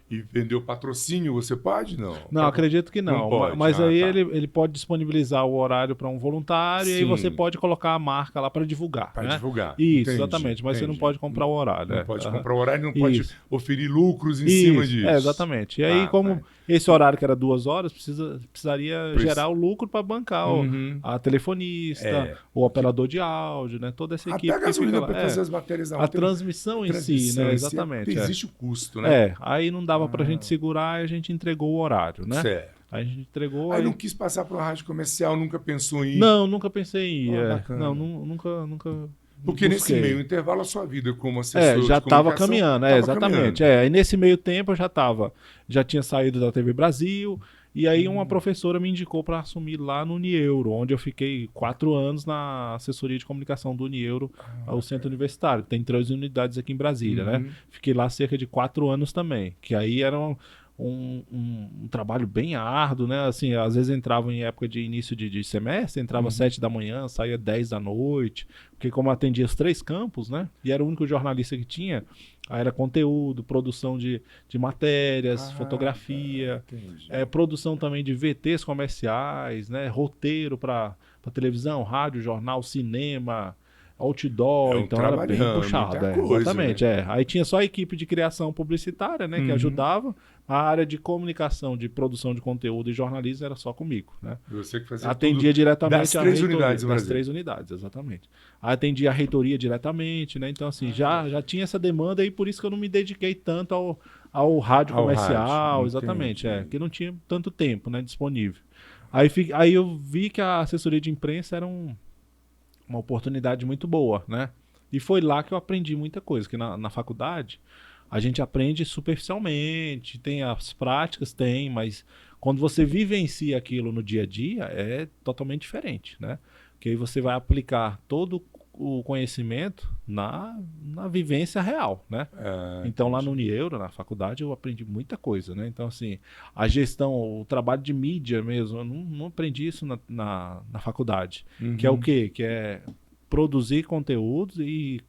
e vender o patrocínio, você pode? Não, acredito que não. Não pode. Mas aí tá. ele pode disponibilizar o horário para um voluntário e aí Sim. você pode colocar a marca lá para divulgar. Para né? divulgar. Isso, Entendi, exatamente. Mas você não entendi. pode comprar o horário. Não pode comprar o horário, não pode Isso. oferir lucros em cima disso. Exatamente. E aí, como esse horário que era 2 horas, precisaria gerar o lucro para bancar a telefonista, o operador de áudio, né? Toda essa equipe. Até a gasolina fica lá. para fazer as matérias da A transmissão em si, né? Exatamente. Existe o custo, né? Aí não dava pra gente segurar e a gente entregou o horário, né? Certo. Aí a gente entregou. Aí não quis passar para uma rádio comercial, nunca pensou em ir. Não, nunca pensei em ir. Bacana. Não, nunca. Porque nesse busquei. meio intervalo a sua vida como assessor Já de estava comunicação caminhando, tava exatamente. caminhando. E nesse meio tempo eu já tinha saído da TV Brasil, e aí uma professora me indicou para assumir lá no Unieuro, onde eu fiquei 4 anos na assessoria de comunicação do Unieuro, o centro universitário. Tem 3 unidades aqui em Brasília, né? Fiquei lá cerca de 4 anos também, que aí era um trabalho bem árduo, né? Assim, às vezes entrava em época de início de semestre, entrava 7 da manhã, saía 10 da noite, porque como atendia os 3 campos, né? E era o único jornalista que tinha, aí era conteúdo, produção de matérias, fotografia, produção também de VTs comerciais, né? Roteiro para televisão, rádio, jornal, cinema, outdoor, então era bem puxado. Exatamente, né? Aí tinha só a equipe de criação publicitária, né, que ajudava. A área de comunicação, de produção de conteúdo e jornalismo era só comigo, né? Você que fazia atendia diretamente das 3 unidades, das 3 unidades, exatamente. Atendia a reitoria diretamente, né? Então assim, já tinha essa demanda e por isso que eu não me dediquei tanto ao rádio comercial, rádio. exatamente, porque não tinha tanto tempo, né, disponível. Aí eu vi que a assessoria de imprensa era uma oportunidade muito boa, né? E foi lá que eu aprendi muita coisa, que na faculdade a gente aprende superficialmente, tem as práticas, mas quando você vivencia aquilo no dia a dia, é totalmente diferente, né? Porque aí você vai aplicar todo o conhecimento na vivência real, né? Então lá no Unieuro, na faculdade, eu aprendi muita coisa, né? Então assim, a gestão, o trabalho de mídia mesmo, eu não aprendi isso na faculdade. Que é o quê? Que é produzir conteúdos e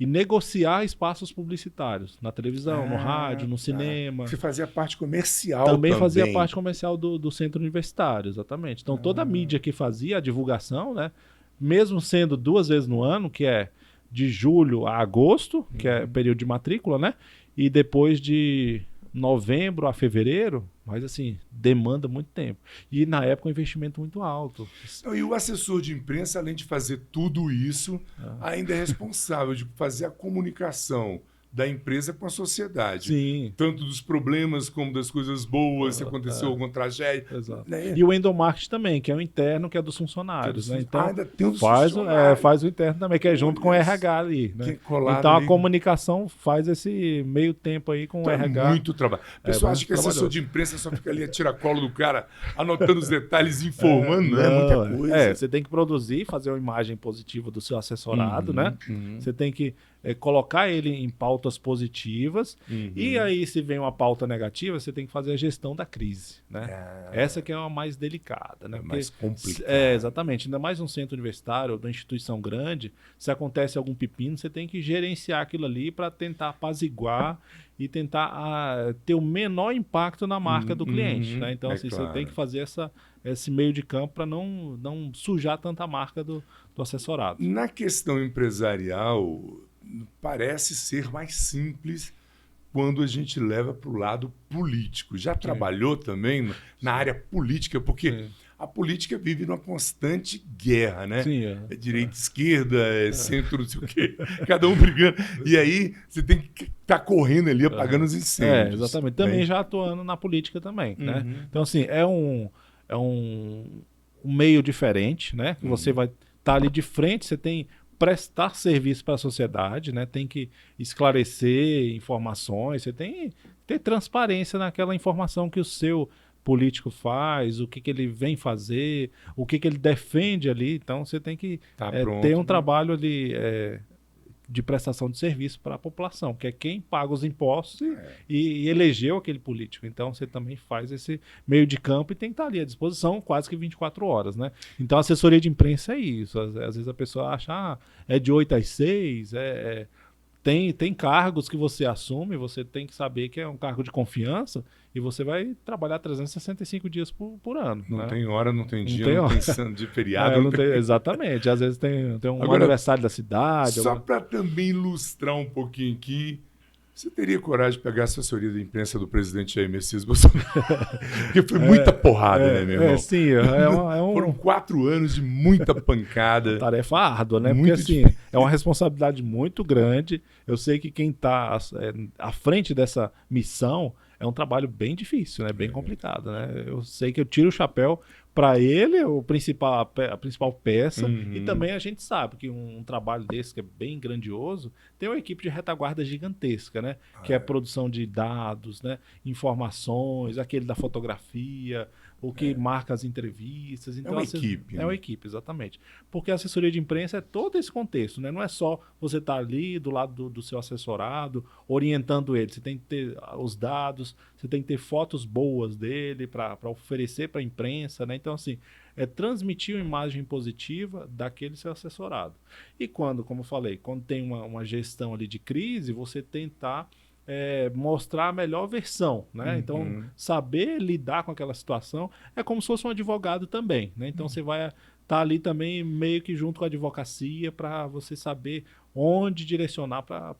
negociar espaços publicitários na televisão, no rádio, no cinema. Você fazia parte comercial também. Fazia parte comercial do centro universitário, exatamente. Então toda a mídia que fazia a divulgação, né? Mesmo sendo 2 vezes no ano, que é de julho a agosto, que é período de matrícula, né? E depois de novembro a fevereiro, mas assim, demanda muito tempo. E na época um investimento muito alto. E o assessor de imprensa, além de fazer tudo isso, ainda é responsável de fazer a comunicação da empresa com a sociedade. Sim. Tanto dos problemas como das coisas boas, se aconteceu alguma tragédia. Exato. Né? E o endomarketing também, que é o interno, que é dos funcionários. Né? Então, ainda tem um faz o interno também, que é junto com o RH ali. Né? Então a comunicação faz esse meio tempo aí com o RH. Muito trabalho. O pessoal acha que assessor de imprensa só fica ali a tiracolo do cara, anotando os detalhes, informando. Não é muita coisa. Você tem que produzir, fazer uma imagem positiva do seu assessorado, né? Você tem que colocar ele em pautas positivas, e aí se vem uma pauta negativa, você tem que fazer a gestão da crise, né? Essa que é a mais delicada, né? Mais complicada. Exatamente, ainda mais um centro universitário ou uma instituição grande, se acontece algum pepino, você tem que gerenciar aquilo ali para tentar apaziguar e tentar ter o menor impacto na marca do cliente, né? Então assim, você tem que fazer esse meio de campo para não sujar tanta marca do assessorado. Na questão empresarial, parece ser mais simples quando a gente leva para o lado político. Já trabalhou também na área política, porque a política vive numa constante guerra, né? Sim, É direita, esquerda, centro, não sei o quê, cada um brigando. E aí você tem que estar correndo ali, apagando os incêndios. Exatamente. Também já atuando na política também, né? Então, assim, é um meio diferente, né? Que você vai estar ali de frente, você tem prestar serviço para a sociedade, né? Tem que esclarecer informações, você tem que ter transparência naquela informação que o seu político faz, o que ele vem fazer, o que ele defende ali. Então você tem que ter um trabalho ali de prestação de serviço para a população, que é quem paga os impostos e elegeu aquele político. Então você também faz esse meio de campo e tem que estar ali à disposição quase que 24 horas, né? Então a assessoria de imprensa é isso. Às vezes a pessoa acha, é de 8 às 6, tem cargos que você assume, você tem que saber que é um cargo de confiança e você vai trabalhar 365 dias por ano. Não né? tem hora, não tem dia, não tem de feriado. Exatamente. Às vezes tem um aniversário da cidade. Só para também ilustrar um pouquinho aqui, você teria coragem de pegar a assessoria da imprensa do presidente Jair Messias Bolsonaro? Porque foi muita porrada, né, meu irmão? Sim, Foram 4 anos de muita pancada. Tarefa árdua, né? Muito Porque assim, é uma responsabilidade muito grande. Eu sei que quem está à frente dessa missão é um trabalho bem difícil, né? Bem complicado, né? Eu sei que eu tiro o chapéu para ele, a principal peça, e também a gente sabe que um trabalho desse, que é bem grandioso, tem uma equipe de retaguarda gigantesca, né? Que é a produção de dados, né? Informações, aquele da fotografia, o que marca as entrevistas. Então, é uma equipe. É uma equipe, exatamente. Porque a assessoria de imprensa é todo esse contexto, né? Não é só você estar ali do lado do seu assessorado, orientando ele. Você tem que ter os dados, você tem que ter fotos boas dele para oferecer para a imprensa, né? Então, assim, é transmitir uma imagem positiva daquele seu assessorado. E quando, como eu falei, quando tem uma gestão ali de crise, você tentar mostrar a melhor versão, né? Então, saber lidar com aquela situação é como se fosse um advogado também, né? Então, você vai estar ali também meio que junto com a advocacia para você saber onde direcionar para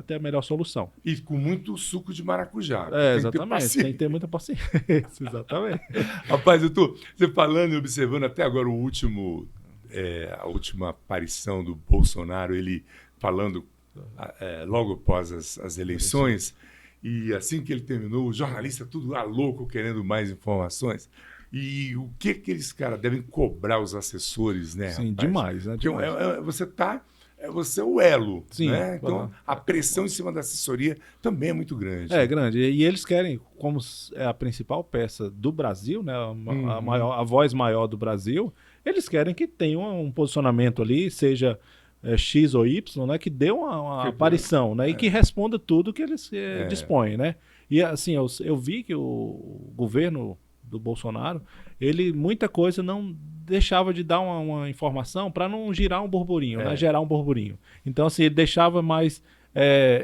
ter a melhor solução. E com muito suco de maracujá. Exatamente. Tem que ter muita paciência. Exatamente. Rapaz, você falando e observando até agora a última aparição do Bolsonaro, ele falando logo após as eleições, e assim que ele terminou, o jornalista tudo louco, querendo mais informações. E o que aqueles caras devem cobrar os assessores, né? Sim, rapaz? demais, né? Demais. Você é o elo, sim, né? Então, a pressão em cima da assessoria também é muito grande. É grande. E eles querem, como é a principal peça do Brasil, né? A voz maior do Brasil, eles querem que tenha um posicionamento ali, seja X ou Y, né, que dê uma aparição, né, e que responda tudo que eles dispõem, né. E assim, eu vi que o governo do Bolsonaro, ele muita coisa não deixava de dar uma informação para não girar um burburinho, né, gerar um burburinho. Então, assim, ele deixava mais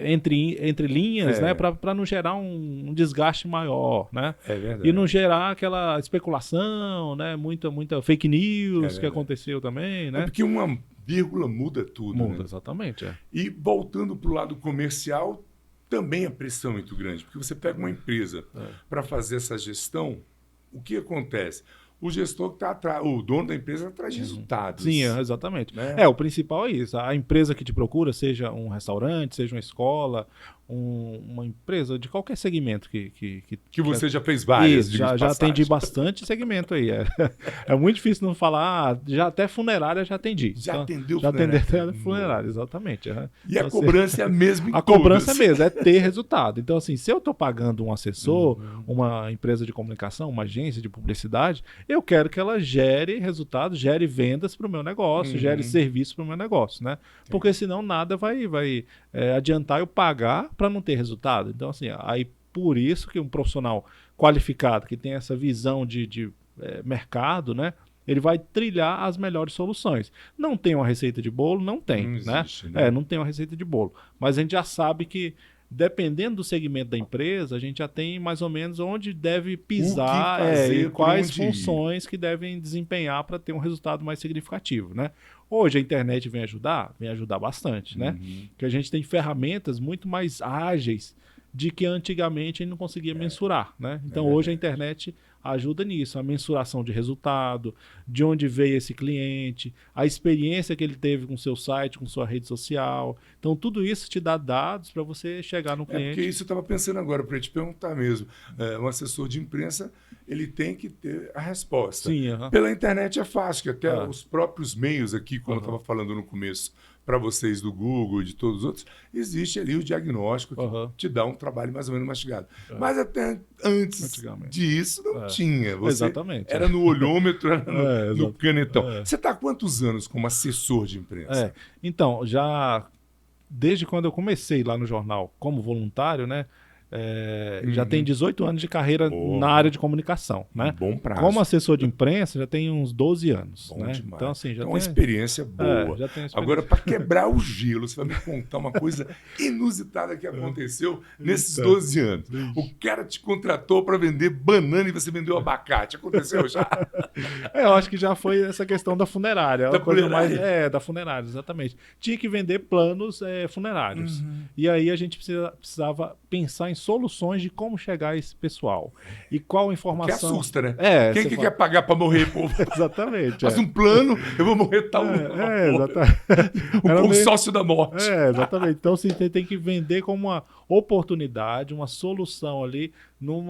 entre linhas, né, para não gerar um desgaste maior, né, e não gerar aquela especulação, né, muita fake news que aconteceu também, né. É porque uma vírgula muda tudo. Muda, né? Exatamente. E voltando para o lado comercial, também a pressão é muito grande, porque você pega uma empresa para fazer essa gestão, o que acontece? O gestor que está atrás, o dono da empresa traz resultados. Sim, exatamente. Né? O principal é isso. A empresa que te procura, seja um restaurante, seja uma escola, uma empresa de qualquer segmento que você já fez várias. Isso, já atendi bastante segmento aí. É muito difícil não falar, já até funerária já atendi. Já atendeu funerária, exatamente. E então, a cobrança é a mesma em A cobrança é mesmo, é ter resultado. Então, assim, se eu estou pagando um assessor, uma empresa de comunicação, uma agência de publicidade, eu quero que ela gere resultados, gere vendas para o meu negócio, gere serviço para o meu negócio, né? Porque senão nada vai adiantar eu pagar para não ter resultado. Então, assim, aí por isso que um profissional qualificado, que tem essa visão de mercado, né? Ele vai trilhar as melhores soluções. Não tem uma receita de bolo? Não tem, não existe, né? Não tem uma receita de bolo. Mas a gente já sabe que, dependendo do segmento da empresa, a gente já tem mais ou menos onde deve pisar e quais funções que devem desempenhar para ter um resultado mais significativo, né? Hoje a internet vem ajudar bastante, né? Porque a gente tem ferramentas muito mais ágeis de que antigamente ele não conseguia mensurar, né? Então hoje a internet ajuda nisso, a mensuração de resultado, de onde veio esse cliente, a experiência que ele teve com o seu site, com sua rede social. Então tudo isso te dá dados para você chegar no cliente. Porque isso eu estava pensando agora, para te perguntar mesmo. Um assessor de imprensa, ele tem que ter a resposta. Sim, Pela internet é fácil, que até os próprios meios aqui, como eu estava falando no começo, para vocês do Google e de todos os outros, existe ali o diagnóstico que te dá um trabalho mais ou menos mastigado. Mas até antes disso não tinha. Você Exatamente. era no olhômetro, era no canetão. Você está há quantos anos como assessor de imprensa? Então, já desde quando eu comecei lá no jornal como voluntário, né? Já tem 18 anos de carreira na área de comunicação, né? Bom prazo. Como assessor de imprensa, já tem uns 12 anos. Bom né? demais. Então, assim, já uma experiência boa. Já tem experiência. Agora, para quebrar o gelo, você vai me contar uma coisa inusitada que aconteceu nesses 12 anos. O cara te contratou para vender banana e você vendeu abacate. Aconteceu já? Eu acho que já foi essa questão da funerária. Da funerária? Da funerária, exatamente. Tinha que vender planos funerários. E aí a gente precisava pensar em soluções de como chegar a esse pessoal. E qual informação... Que assusta, né? Quem que quer pagar para morrer, povo? Exatamente. Faz um plano, eu vou morrer tal. Exatamente. O consórcio da morte. Exatamente. Então, você tem que vender como uma oportunidade, uma solução ali, num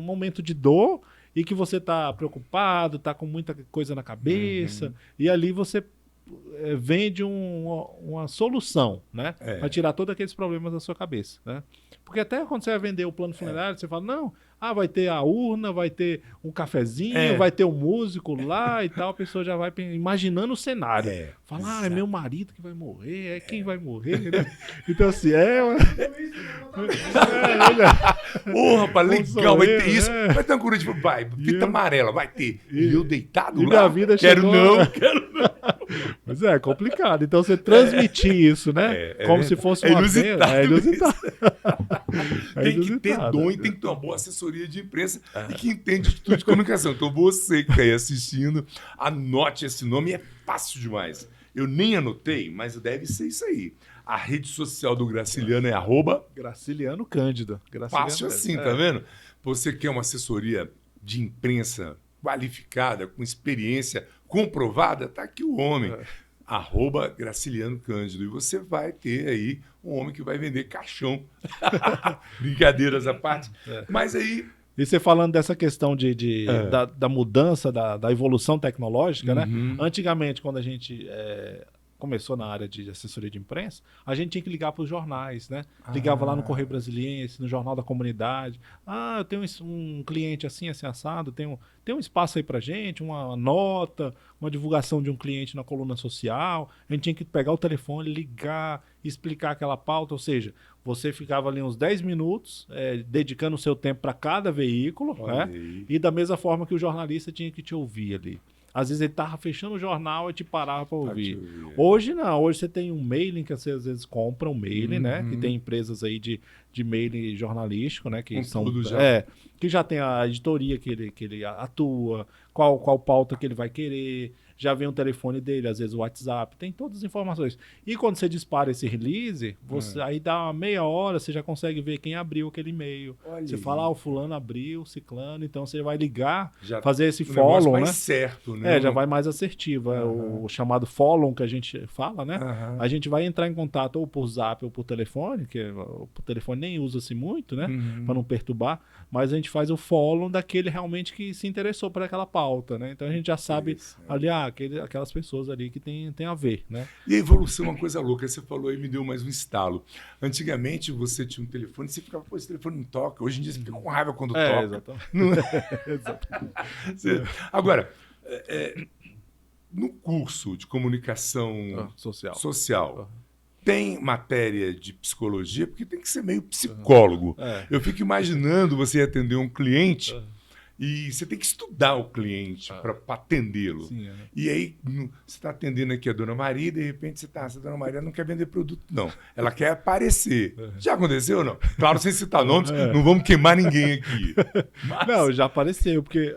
momento de dor e que você está preocupado, está com muita coisa na cabeça, e ali você vende uma solução, né? Para tirar todos aqueles problemas da sua cabeça, né? Porque até quando você vai vender o plano funerário, você fala, não, vai ter a urna, vai ter um cafezinho, vai ter um músico lá e tal, a pessoa já vai imaginando o cenário. Fala, é meu marido que vai morrer, quem vai morrer, né? Então assim, rapaz, legal, vai ter isso. Vai ter uma cura, tipo, fita amarela, vai ter. E eu deitado lá? Minha vida quero chegou... não. Mas é complicado. Então você transmitir isso, né? Como se fosse uma inusitado. É inusitado. Tem que ter dom e tem que ter uma boa assessoria de imprensa e que entende de tudo de comunicação. Então você que está aí assistindo, anote esse nome, é fácil demais. Eu nem anotei, mas deve ser isso aí. A rede social do Graciliano é Graciliano Cândido. Fácil assim, tá vendo? Você quer uma assessoria de imprensa qualificada, com experiência comprovada, tá aqui o homem. @Graciliano Cândido. E você vai ter aí um homem que vai vender caixão. Brincadeiras à parte. Mas aí... E você falando dessa questão da mudança, da evolução tecnológica, né? Antigamente, quando a gente começou na área de assessoria de imprensa, a gente tinha que ligar para os jornais, né? Ligava lá no Correio Brasiliense, no Jornal da Comunidade. Eu tenho um cliente assim assado, tem um espaço aí para gente, uma nota, uma divulgação de um cliente na coluna social. A gente tinha que pegar o telefone, ligar, explicar aquela pauta, ou seja, você ficava ali uns 10 minutos dedicando o seu tempo para cada veículo, né? E da mesma forma que o jornalista tinha que te ouvir ali. Às vezes ele estava fechando o jornal e te parava para ouvir. Hoje não, hoje você tem um mailing que você às vezes compra um mailing, né? Que tem empresas aí de mailing jornalístico, né? Que são que já tem a editoria que ele atua, qual pauta que ele vai querer, já vem o telefone dele, às vezes o WhatsApp, tem todas as informações. E quando você dispara esse release, aí dá uma meia hora, você já consegue ver quem abriu aquele e-mail. Você fala, o fulano abriu, ciclano, então você vai ligar, fazer esse follow, mais né? Certo, né? Já vai mais assertivo. O chamado follow que a gente fala, né? A gente vai entrar em contato ou por zap ou por telefone, que o telefone nem usa-se muito, né? Para não perturbar, mas a gente faz o follow daquele realmente que se interessou por aquela pauta, né? Então a gente já sabe ali, aquelas pessoas ali que tem a ver, né? E a evolução é uma coisa louca. Você falou aí, me deu mais um estalo. Antigamente você tinha um telefone, você ficava, esse telefone não toca. Hoje em dia você fica com raiva quando toca. Exatamente. Não... exatamente. Agora, no curso de comunicação social tem matéria de psicologia, porque tem que ser meio psicólogo. Eu fico imaginando você atender um cliente e você tem que estudar o cliente para atendê-lo. E aí você está atendendo aqui a Dona Maria e de repente essa Dona Maria não quer vender produto, não. Ela quer aparecer. Já aconteceu ou não? Claro, sem citar nomes, não vamos queimar ninguém aqui. Mas... Não, já apareceu, porque...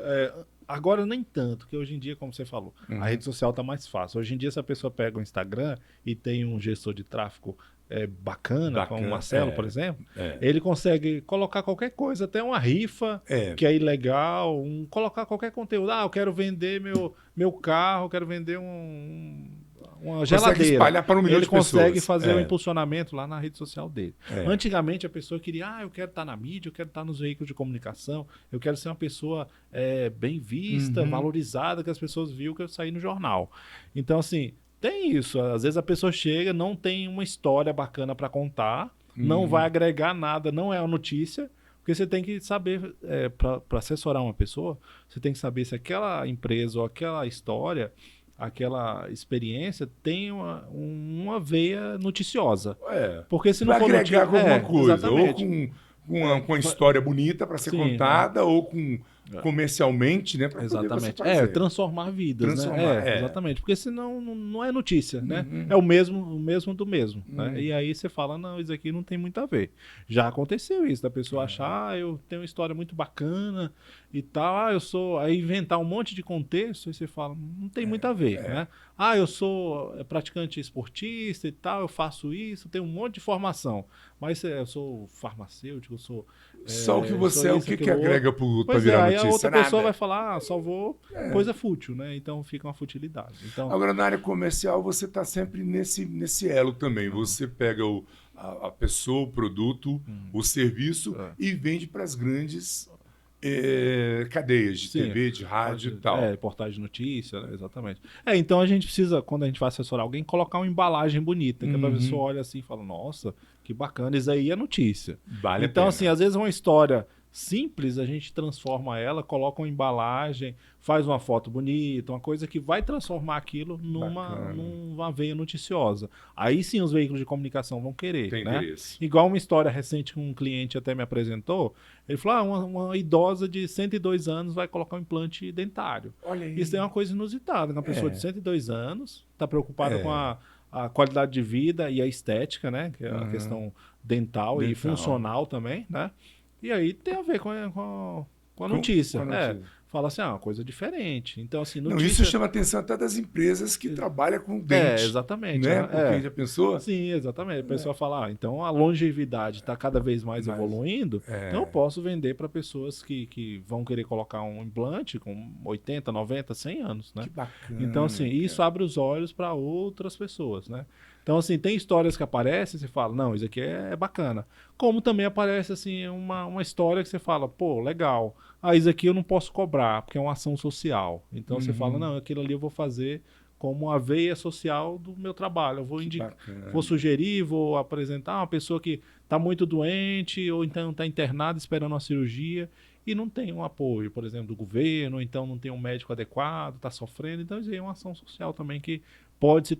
Agora nem tanto, porque hoje em dia, como você falou, a rede social está mais fácil. Hoje em dia, se a pessoa pega o Instagram e tem um gestor de tráfego bacana, como o Marcelo, por exemplo, é. ele consegue colocar qualquer coisa, até uma rifa que é ilegal, colocar qualquer conteúdo. Eu quero vender meu carro, quero vender uma geladeira. Espalhar para 1 milhão de pessoas. Ele consegue fazer o impulsionamento lá na rede social dele. Antigamente a pessoa queria, eu quero estar na mídia, eu quero estar nos veículos de comunicação, eu quero ser uma pessoa bem vista, valorizada, que as pessoas viram que eu saí no jornal. Então, assim, tem isso. Às vezes a pessoa chega, não tem uma história bacana para contar, não vai agregar nada, não é uma notícia, porque você tem que saber, para assessorar uma pessoa, você tem que saber se aquela empresa ou aquela história, aquela experiência tem uma veia noticiosa. Porque se não for agregar com alguma coisa, exatamente. ou com uma história bonita para ser contada, ou com comercialmente, né? Exatamente. Transformar vidas, né? Exatamente. Porque senão não é notícia, né? É o mesmo do mesmo. Né? E aí você fala, não, isso aqui não tem muito a ver. Já aconteceu isso, da pessoa achar, eu tenho uma história muito bacana e tal, aí inventar um monte de contexto, e você fala, não tem muito a ver, né? Eu sou praticante esportista e tal, eu faço isso, tenho um monte de formação, mas eu sou farmacêutico, eu sou... Só o que você o que agrega para virar notícia? Aí a outra pessoa vai falar, só vou coisa fútil, né? Então fica uma futilidade. Então... Agora, na área comercial, você está sempre nesse elo também. Você pega a pessoa, o produto, o serviço e vende para as grandes cadeias de TV, de rádio e tal. Portais de notícia, né? Exatamente. Então a gente precisa, quando a gente vai assessorar alguém, colocar uma embalagem bonita, que a pessoa olha assim e fala, nossa, que bacana, isso aí é notícia. Vale então, a pena. assim, às vezes uma história simples, a gente transforma ela, coloca uma embalagem, faz uma foto bonita, uma coisa que vai transformar aquilo numa veia noticiosa. Aí sim os veículos de comunicação vão querer. Tem né? interesse. Igual uma história recente que um cliente até me apresentou, ele falou, uma idosa de 102 anos vai colocar um implante dentário. Olha aí. Isso é uma coisa inusitada, uma pessoa de 102 anos está preocupada com a qualidade de vida e a estética, né? Que é a questão dental e funcional também, né? E aí tem a ver com a notícia. Fala assim, uma coisa diferente. Então, assim, notícia... Isso chama a atenção até das empresas que trabalham com dente. Exatamente. Né? Porque já pensou? Sim, exatamente. A pessoa fala, então a longevidade está cada vez mais evoluindo, então eu posso vender para pessoas que vão querer colocar um implante com 80, 90, 100 anos, né? Que bacana. Então, assim, isso abre os olhos para outras pessoas, né? Então, assim, tem histórias que aparecem e você fala, não, isso aqui é bacana. Como também aparece, assim, uma história que você fala, pô, legal. Isso aqui eu não posso cobrar, porque é uma ação social. Então, você fala, não, aquilo ali eu vou fazer como a veia social do meu trabalho. Eu vou sugerir, vou apresentar uma pessoa que está muito doente ou então está internada esperando uma cirurgia e não tem um apoio, por exemplo, do governo, ou então não tem um médico adequado, está sofrendo. Então, isso aí é uma ação social também que pode se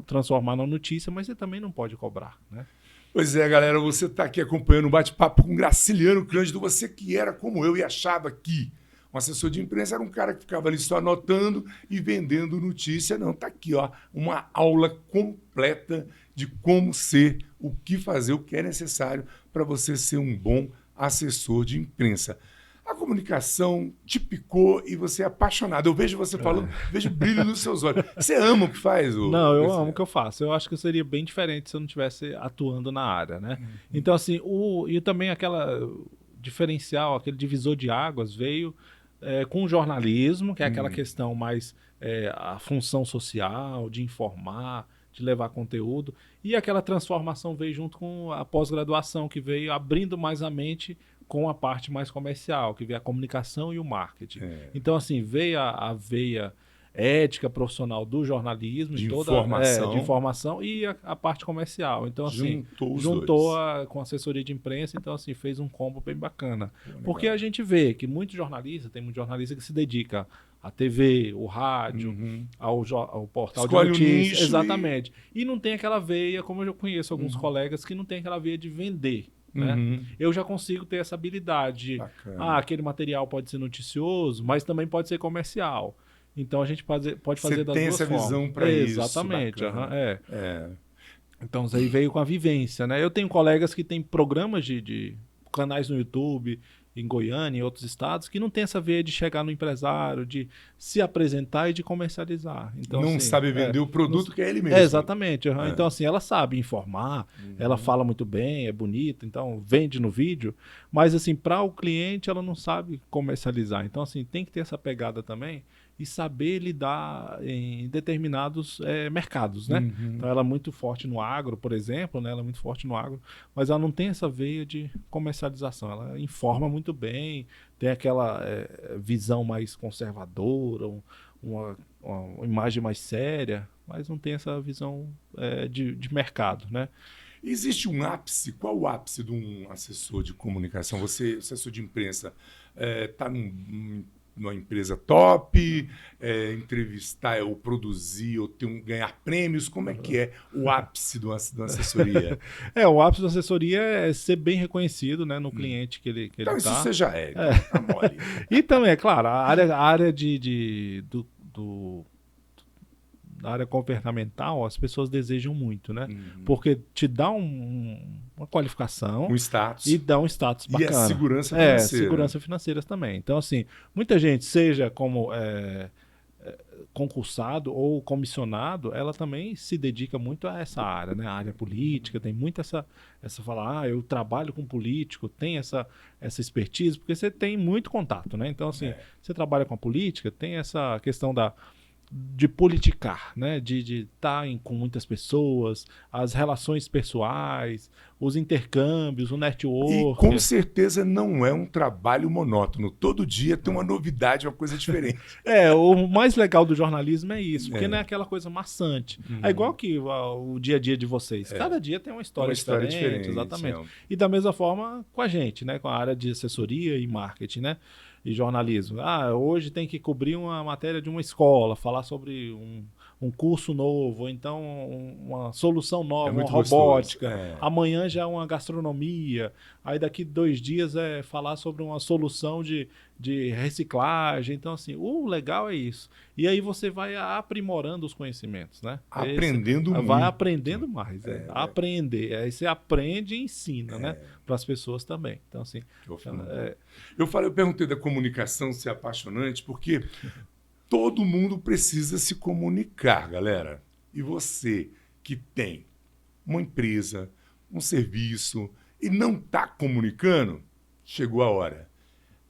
transformar na notícia, mas você também não pode cobrar, né? Pois é, galera, você está aqui acompanhando um bate-papo com Graciliano Cândido, você que era como eu e achava que um assessor de imprensa era um cara que ficava ali só anotando e vendendo notícia. Não, tá aqui, ó, uma aula completa de como ser, o que fazer, o que é necessário para você ser um bom assessor de imprensa. A comunicação te picou e você é apaixonado. Eu vejo você falando, vejo brilho nos seus olhos. Você ama o que faz? Não, eu amo o que eu faço. Eu acho que seria bem diferente se eu não estivesse atuando na área, né? Então, assim, e também aquela diferencial, aquele divisor de águas veio com o jornalismo, que é aquela questão mais a função social, de informar, de levar conteúdo. E aquela transformação veio junto com a pós-graduação, que veio abrindo mais a mente com a parte mais comercial, que veio a comunicação e o marketing. Então, assim, veio a veia ética profissional do jornalismo, de informação e a parte comercial. Então, assim, juntou com a assessoria de imprensa, então, assim, fez um combo bem bacana. Porque a gente vê que tem muito jornalista que se dedica à TV, o rádio, ao portal de notícias. Exatamente. E não tem aquela veia, como eu já conheço alguns colegas, que não tem aquela veia de vender. Né? Eu já consigo ter essa habilidade. Aquele material pode ser noticioso, mas também pode ser comercial. Então a gente pode fazer das duas formas. Você tem essa visão para isso. Exatamente. Então isso aí veio com a vivência. Né? Eu tenho colegas que têm programas de canais no YouTube, em Goiânia, em outros estados, que não tem essa veia de chegar no empresário, de se apresentar e de comercializar. Então, Não assim, sabe vender o produto que é ele mesmo. Exatamente. Então, assim, ela sabe informar, ela fala muito bem, é bonita, então vende no vídeo, mas, assim, para o cliente, ela não sabe comercializar. Então, assim, tem que ter essa pegada também e saber lidar em determinados mercados, né? Então ela é muito forte no agro, por exemplo, né? Ela é muito forte no agro, mas ela não tem essa veia de comercialização. Ela informa muito bem, tem aquela visão mais conservadora, uma imagem mais séria, mas não tem essa visão de mercado, né? Existe um ápice? Qual o ápice de um assessor de comunicação? Você, assessor de imprensa, está numa empresa top, entrevistar ou produzir ou ganhar prêmios? Como é que é o ápice de uma assessoria? O ápice da assessoria é ser bem reconhecido, né, no cliente que ele Então isso tá. você já é, então tá mole. E também, é claro, a área da área governamental, as pessoas desejam muito, né? Porque te dá uma qualificação Um status. e dá um status bacana. E a segurança financeira. Segurança financeira também. Então, assim, muita gente, seja como concursado ou comissionado, ela também se dedica muito a essa área, né? A área política, tem muito essa falar, eu trabalho com político, tem essa expertise, porque você tem muito contato, né? Então, assim, você trabalha com a política, tem essa questão de politicar, né? De estar com muitas pessoas, as relações pessoais, os intercâmbios, o network. E com certeza não é um trabalho monótono. Todo dia tem uma novidade, uma coisa diferente. O mais legal do jornalismo é isso, porque não é aquela coisa maçante. É igual que o dia a dia de vocês. Cada dia tem uma história diferente, exatamente. E da mesma forma com a gente, né? Com a área de assessoria e marketing, né? E jornalismo. Hoje tem que cobrir uma matéria de uma escola, falar sobre um curso novo, ou então uma solução nova, uma robótica. Amanhã já é uma gastronomia. Aí daqui 2 dias é falar sobre uma solução de reciclagem. Então, assim, o legal é isso. E aí você vai aprimorando os conhecimentos, né? Aprendendo muito. Vai aprendendo mais. Aprender. Aí você aprende e ensina, né? Para as pessoas também. Então, assim... Eu perguntei da comunicação ser apaixonante, porque todo mundo precisa se comunicar, galera. E você que tem uma empresa, um serviço e não está comunicando, chegou a hora.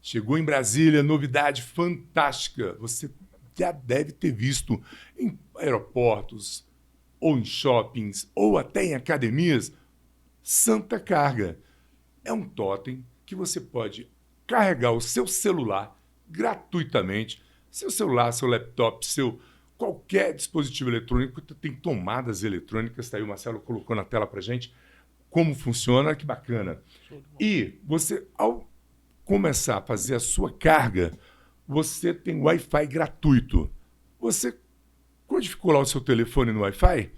Chegou em Brasília, novidade fantástica. Você já deve ter visto em aeroportos, ou em shoppings, ou até em academias, Santa Carga. É um totem que você pode carregar o seu celular gratuitamente. Seu celular, seu laptop, qualquer dispositivo eletrônico, tem tomadas eletrônicas. Está aí, o Marcelo colocou na tela para gente como funciona, que bacana. E você, ao começar a fazer a sua carga, você tem Wi-Fi gratuito. Você codificou lá o seu telefone no Wi-Fi,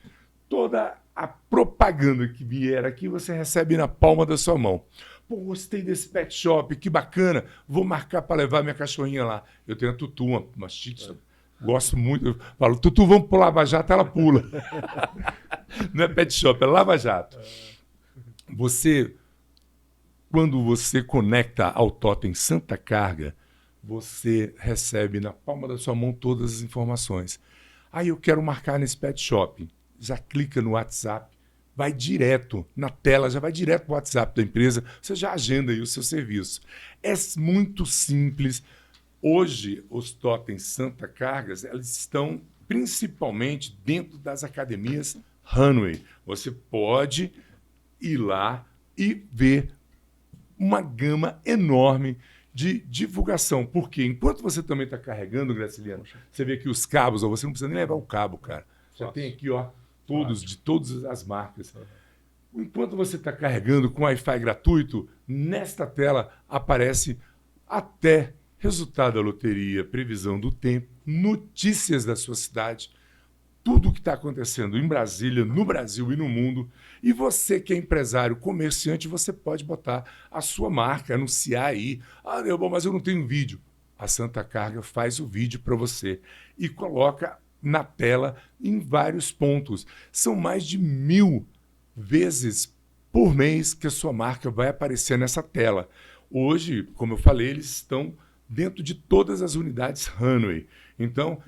toda a propaganda que vier aqui você recebe na palma da sua mão. Pô, gostei desse pet shop, que bacana, vou marcar para levar minha cachorrinha lá. Eu tenho a Tutu, uma shih tzu, gosto muito. Eu falo, Tutu, vamos pro Lava Jato, ela pula. Não é pet shop, é Lava Jato. Quando você conecta ao totem Santa Carga, você recebe na palma da sua mão todas as informações. Aí eu quero marcar nesse pet shop. Já clica no WhatsApp, vai direto na tela, já vai direto para o WhatsApp da empresa, você já agenda aí o seu serviço. É muito simples. Hoje, os totens Santa Cargas, eles estão principalmente dentro das academias Runway. Você pode ir lá e ver uma gama enorme de divulgação. Porque enquanto você também está carregando, Graciliano, você vê aqui os cabos, ó, você não precisa nem levar o cabo, cara. Já tem aqui, ó, todos, de todas as marcas. Enquanto você está carregando com Wi-Fi gratuito, nesta tela aparece até resultado da loteria, previsão do tempo, notícias da sua cidade, tudo o que está acontecendo em Brasília, no Brasil e no mundo. E você que é empresário, comerciante, você pode botar a sua marca, anunciar aí. Mas eu não tenho vídeo. A Santa Carga faz o vídeo para você e coloca na tela em vários pontos. São mais de 1000 vezes por mês que a sua marca vai aparecer nessa tela. Hoje, como eu falei, eles estão dentro de todas as unidades Runway. Então,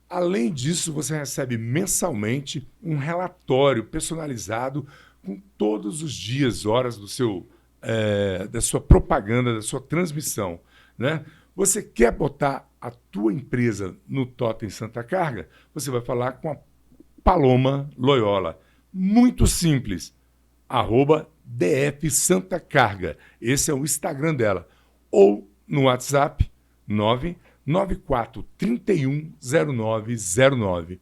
além disso, você recebe mensalmente um relatório personalizado com todos os dias, horas da sua propaganda, da sua transmissão, né? Você quer botar a tua empresa no Totem Santa Carga? Você vai falar com a Paloma Loyola. Muito simples. @DF Santa Carga. Esse é o Instagram dela. Ou no WhatsApp 994310909.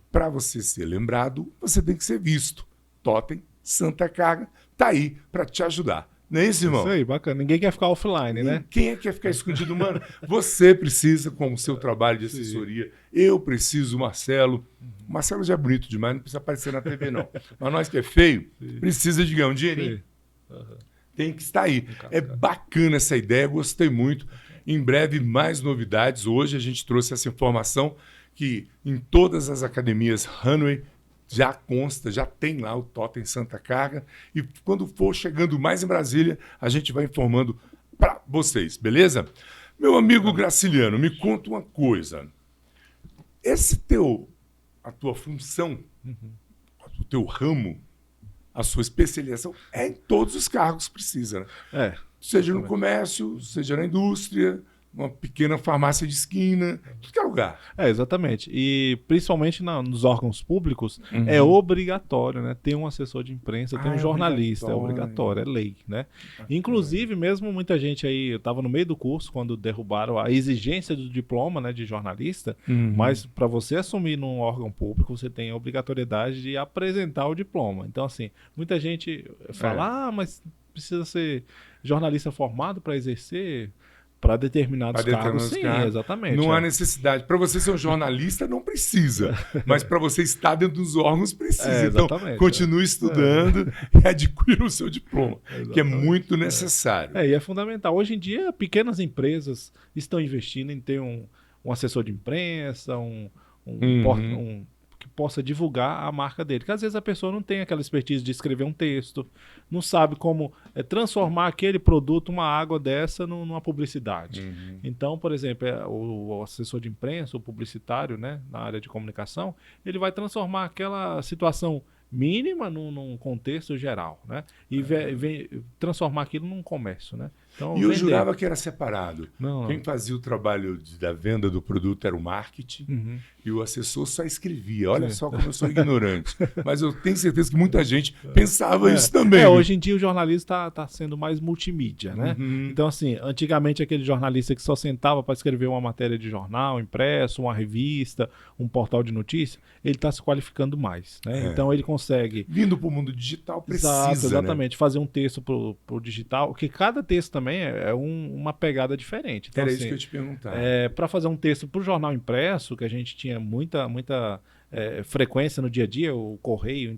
Para você ser lembrado, você tem que ser visto. Totem Santa Carga tá aí para te ajudar. Não é isso, irmão? Isso aí, bacana. Ninguém quer ficar offline, né? Quem é que quer ficar escondido, mano? Você precisa, com o seu trabalho de assessoria. Eu preciso, Marcelo. O Marcelo já é bonito demais, não precisa aparecer na TV, não. Mas nós que é feio, precisa de ganhar um dinheirinho. Tem que estar aí. É bacana essa ideia, gostei muito. Em breve, mais novidades. Hoje a gente trouxe essa informação que em todas as academias Runway já consta, já tem lá o Totem Santa Carga. E quando for chegando mais em Brasília, a gente vai informando para vocês, beleza? Meu amigo Graciliano, me conta uma coisa. A tua função, o teu ramo, a sua especialização é em todos os cargos que precisa, né? Seja no comércio, seja na indústria, uma pequena farmácia de esquina, tudo que é lugar. Exatamente. E principalmente nos órgãos públicos, é obrigatório, né? Ter um assessor de imprensa, ter um jornalista, é obrigatório, é lei, né? Inclusive, mesmo muita gente aí, eu estava no meio do curso quando derrubaram a exigência do diploma, né, de jornalista, mas para você assumir num órgão público, você tem a obrigatoriedade de apresentar o diploma. Então, assim, muita gente fala, mas precisa ser jornalista formado para exercer para determinados cargos. Sim, exatamente. Não há necessidade. Para você ser um jornalista, não precisa. Mas para você estar dentro dos órgãos, precisa. Então, continue estudando e adquira o seu diploma, que é muito necessário. E é fundamental. Hoje em dia, pequenas empresas estão investindo em ter um assessor de imprensa, que possa divulgar a marca dele. Porque às vezes a pessoa não tem aquela expertise de escrever um texto, não sabe como transformar aquele produto, uma água dessa, numa publicidade. Então, por exemplo, o assessor de imprensa, o publicitário, né, na área de comunicação, ele vai transformar aquela situação mínima num contexto geral, né? E transformar aquilo num comércio, né? Então, e eu jurava que era separado. Não. Quem fazia o trabalho da venda do produto era o marketing e o assessor só escrevia. Olha só como eu sou ignorante. Mas eu tenho certeza que muita gente pensava isso também. Hoje em dia o jornalista está sendo mais multimídia, né? Então, assim, antigamente aquele jornalista que só sentava para escrever uma matéria de jornal, impresso, uma revista, um portal de notícia, ele está se qualificando mais, né? Então ele consegue... Vindo para o mundo digital precisa, exatamente, fazer um texto para o digital, porque cada texto também é uma pegada diferente. Então, era isso que eu ia te perguntar. Para fazer um texto para o jornal impresso, que a gente tinha muita frequência no dia a dia, o correio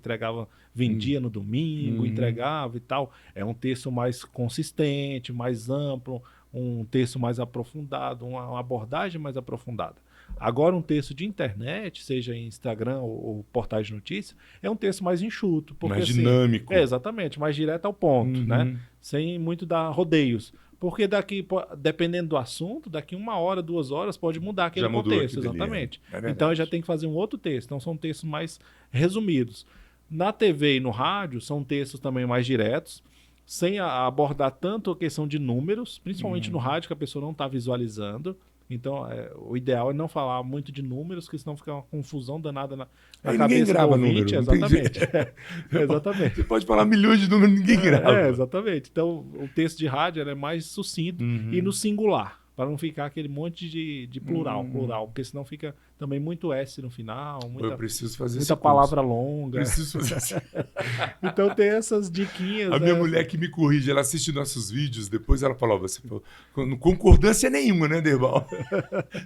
vendia no domingo, entregava e tal. É um texto mais consistente, mais amplo, um texto mais aprofundado, uma abordagem mais aprofundada. Agora, um texto de internet, seja em Instagram ou portais de notícia, é um texto mais enxuto. Porque, mais dinâmico. Exatamente, mais direto ao ponto, né? Sem muito dar rodeios. Porque dependendo do assunto, daqui 1 hora, 2 horas, pode mudar aquele contexto. Exatamente. Então, eu já tenho que fazer um outro texto. Então, são textos mais resumidos. Na TV e no rádio, são textos também mais diretos, sem abordar tanto a questão de números, principalmente no rádio, que a pessoa não está visualizando. Então, o ideal é não falar muito de números, porque senão fica uma confusão danada na cabeça do ouvinte. Exatamente. Exatamente. Você pode falar milhões de números, ninguém grava. Exatamente. Então, o texto de rádio é mais sucinto e no singular, para não ficar aquele monte de plural, porque senão fica também muito S no final, eu preciso fazer muita palavra longa. Preciso fazer Então tem essas diquinhas. A minha mulher que me corrige, ela assiste nossos vídeos, depois ela fala, você falou, concordância nenhuma, né, Derbal?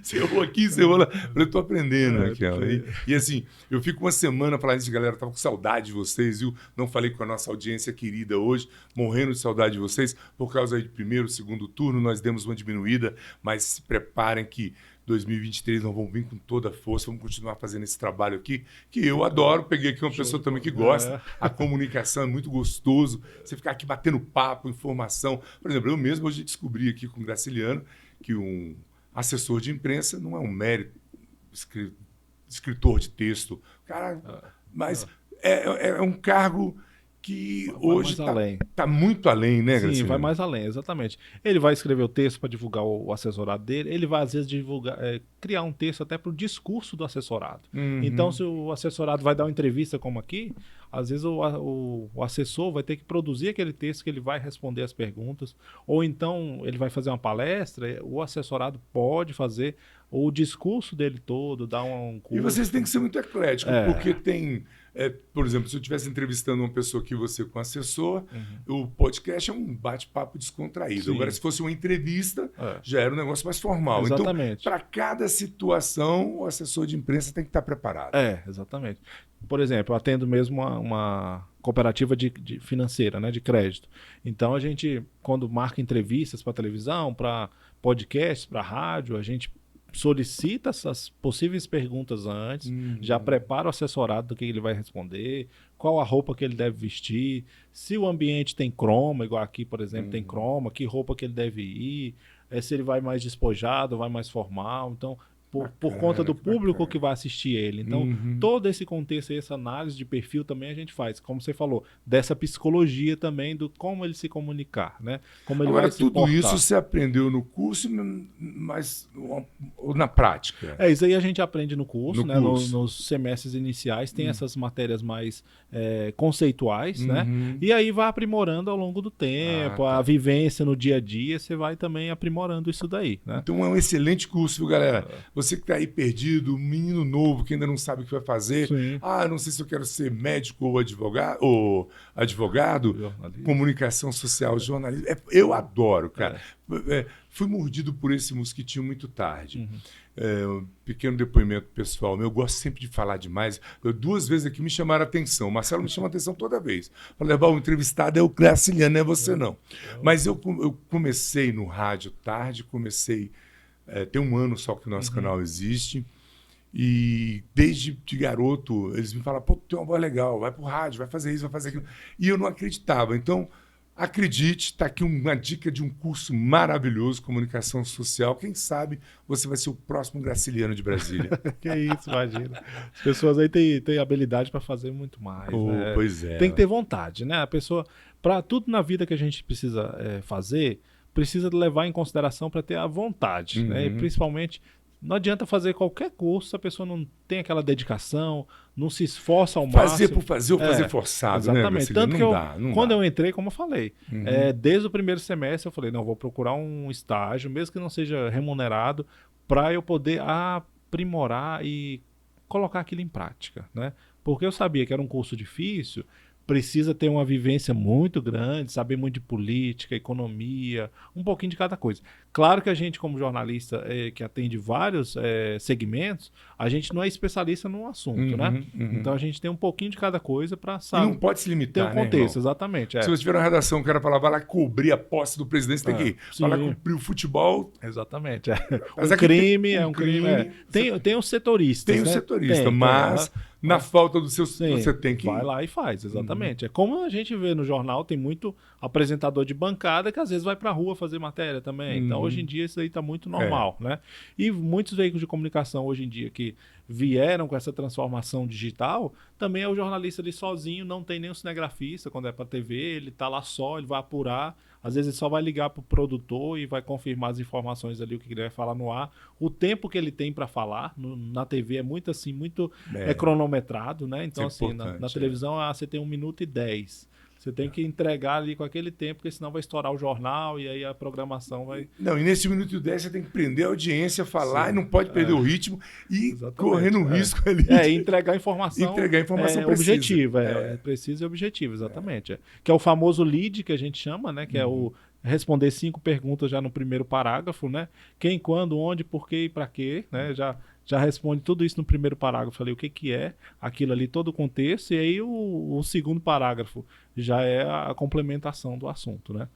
Você errou aqui, você errou lá. Eu tô aprendendo, Raquel. E assim, eu fico uma semana falando isso, galera, tava com saudade de vocês, viu? Não falei com a nossa audiência querida hoje, morrendo de saudade de vocês, por causa aí de primeiro, segundo turno, nós demos uma diminuída, mas se preparem que 2023 nós vamos vir com toda a força, vamos continuar fazendo esse trabalho aqui, que eu adoro. Peguei aqui uma pessoa também que gosta. A comunicação é muito gostoso. Você ficar aqui batendo papo, informação. Por exemplo, eu mesmo hoje descobri aqui com o Graciliano que um assessor de imprensa não é um mero escritor de texto. Cara, mas é um cargo que hoje está muito além, né, Graciliano? Sim, vai mais além, exatamente. Ele vai escrever o texto para divulgar o assessorado dele, ele vai, às vezes, criar um texto até para o discurso do assessorado. Então, se o assessorado vai dar uma entrevista como aqui, às vezes o assessor vai ter que produzir aquele texto que ele vai responder as perguntas, ou então ele vai fazer uma palestra, o assessorado pode fazer o discurso dele todo, dar um curso. E vocês têm que ser muito ecléticos, porque tem... por exemplo, se eu estivesse entrevistando uma pessoa que você com assessor, o podcast é um bate-papo descontraído. Sim. Agora, se fosse uma entrevista, já era um negócio mais formal. Exatamente. Então, para cada situação, o assessor de imprensa tem que estar preparado. Exatamente. Por exemplo, eu atendo mesmo uma cooperativa financeira, né, de crédito. Então, a gente, quando marca entrevistas para televisão, para podcasts, para rádio, a gente solicita essas possíveis perguntas antes, já prepara o assessorado do que ele vai responder, qual a roupa que ele deve vestir, se o ambiente tem croma, igual aqui, por exemplo, tem croma, que roupa que ele deve ir, se ele vai mais despojado, vai mais formal. Então, por conta do público que vai assistir ele. Então, todo esse contexto e essa análise de perfil também a gente faz, como você falou, dessa psicologia também, do como ele se comunicar, né? Como ele vai se tudo portar. Isso você aprendeu no curso, mas ou na prática? Isso aí a gente aprende no curso, né? Nos semestres iniciais tem essas matérias mais conceituais, né? E aí vai aprimorando ao longo do tempo, a vivência no dia a dia, você vai também aprimorando isso daí, né? Então é um excelente curso, viu, galera? Você que está aí perdido, um menino novo que ainda não sabe o que vai fazer. Sim. Não sei se eu quero ser médico ou advogado, comunicação social, jornalismo. Eu adoro, cara. Fui mordido por esse mosquitinho muito tarde. Um pequeno depoimento pessoal. Eu gosto sempre de falar demais. 2 vezes aqui me chamaram a atenção. O Marcelo me chama a atenção toda vez. Falei, o entrevistado é o Graciliano, não é você não. Mas eu comecei no rádio tarde, tem 1 ano só que o nosso canal existe. E desde de garoto, eles me falavam, tem uma voz legal, vai pro rádio, vai fazer isso, vai fazer aquilo. E eu não acreditava. Então, acredite, está aqui uma dica de um curso maravilhoso, comunicação social. Quem sabe você vai ser o próximo Graciliano de Brasília. Que isso, imagina. As pessoas aí têm habilidade para fazer muito mais. Né? Pois é. Tem que ter vontade, né? A pessoa, para tudo na vida que a gente precisa fazer, precisa levar em consideração para ter a vontade, né? E principalmente, não adianta fazer qualquer curso se a pessoa não tem aquela dedicação, não se esforça ao máximo. Fazer por fazer ou fazer forçado, exatamente. né? Tanto que quando eu entrei, como eu falei, desde o primeiro semestre eu falei, não, vou procurar um estágio, mesmo que não seja remunerado, para eu poder aprimorar e colocar aquilo em prática, né? Porque eu sabia que era um curso difícil, precisa ter uma vivência muito grande, saber muito de política, economia, um pouquinho de cada coisa. Claro que a gente, como jornalista que atende vários segmentos, a gente não é especialista num assunto, né? Então a gente tem um pouquinho de cada coisa para saber. E não pode se limitar, ter um contexto, exatamente. Se você tiver uma redação, o cara falar, vai lá cobrir a posse do presidente, você tem que ir. Vai lá cobrir o futebol. Exatamente. Um crime é um crime. Tem os setoristas. Tem o setorista, mas na falta do seu... Você tem que ir. Vai lá e faz, exatamente. É como a gente vê no jornal, tem muito apresentador de bancada que às vezes vai para a rua fazer matéria também. Então, hoje em dia, isso aí está muito normal, né? E muitos veículos de comunicação hoje em dia que vieram com essa transformação digital, também é o jornalista ali sozinho, não tem nem um cinegrafista, quando é para TV, ele está lá só, ele vai apurar, às vezes ele só vai ligar para o produtor e vai confirmar as informações ali, o que ele vai falar no ar. O tempo que ele tem para falar, na TV é muito assim, muito cronometrado, né? Então, assim, na televisão você tem 1 minuto e 10. Você tem que entregar ali com aquele tempo, porque senão vai estourar o jornal e aí a programação vai... Não, e nesse 1 minuto e 10 você tem que prender a audiência, falar, e não pode perder o ritmo e correndo risco ali. Entregar informação. Entregar informação precisa. Objetiva, precisa e objetivo, exatamente. Que é o famoso lead que a gente chama, né? Que é o responder 5 perguntas já no primeiro parágrafo, né? Quem, quando, onde, por quê e para quê, né? Já já responde tudo isso no primeiro parágrafo ali, o que que é aquilo ali, todo o contexto, e aí o segundo parágrafo já é a complementação do assunto, né?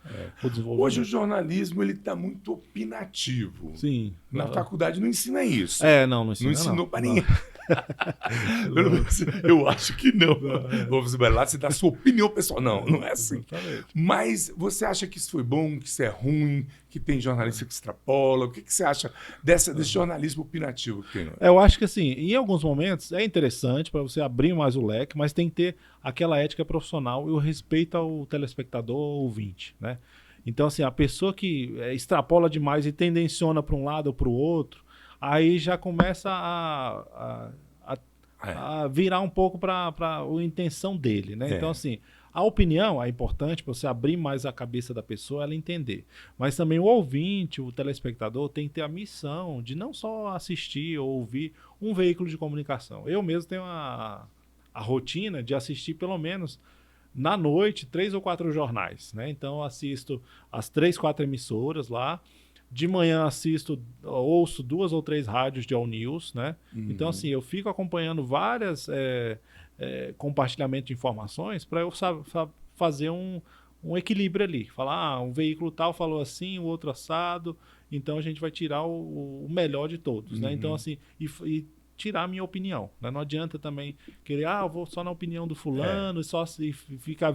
O desenvolvimento. Hoje o jornalismo ele está muito opinativo. Sim. Na faculdade não ensina isso. Não ensina. Não ensinou para ninguém. Pelo menos eu acho que não. Você vai lá, você dá a sua opinião pessoal. Não é assim. Exatamente. Mas você acha que isso foi bom, que isso é ruim, que tem jornalista que extrapola? O que você acha desse jornalismo opinativo que tem? Eu acho que assim, em alguns momentos é interessante para você abrir mais o leque, mas tem que ter aquela ética profissional e o respeito ao telespectador ou ouvinte, né? Então, assim, a pessoa que extrapola demais e tendenciona para um lado ou para o outro, aí já começa a virar um pouco para a intenção dele, né? Então, assim, a opinião é importante para você abrir mais a cabeça da pessoa, ela entender. Mas também o ouvinte, o telespectador, tem que ter a missão de não só assistir ou ouvir um veículo de comunicação. Eu mesmo tenho a rotina de assistir pelo menos na noite 3 ou 4 jornais, né? Então eu assisto as 3, 4 emissoras lá. De manhã ouço 2 ou 3 rádios de All News, né? Então assim, eu fico acompanhando várias compartilhamento de informações para eu fazer um equilíbrio ali. Falar, um veículo tal falou assim, o outro assado, então a gente vai tirar o melhor de todos, né? Então assim, e tirar a minha opinião, né? Não adianta também querer, eu vou só na opinião do fulano e ficar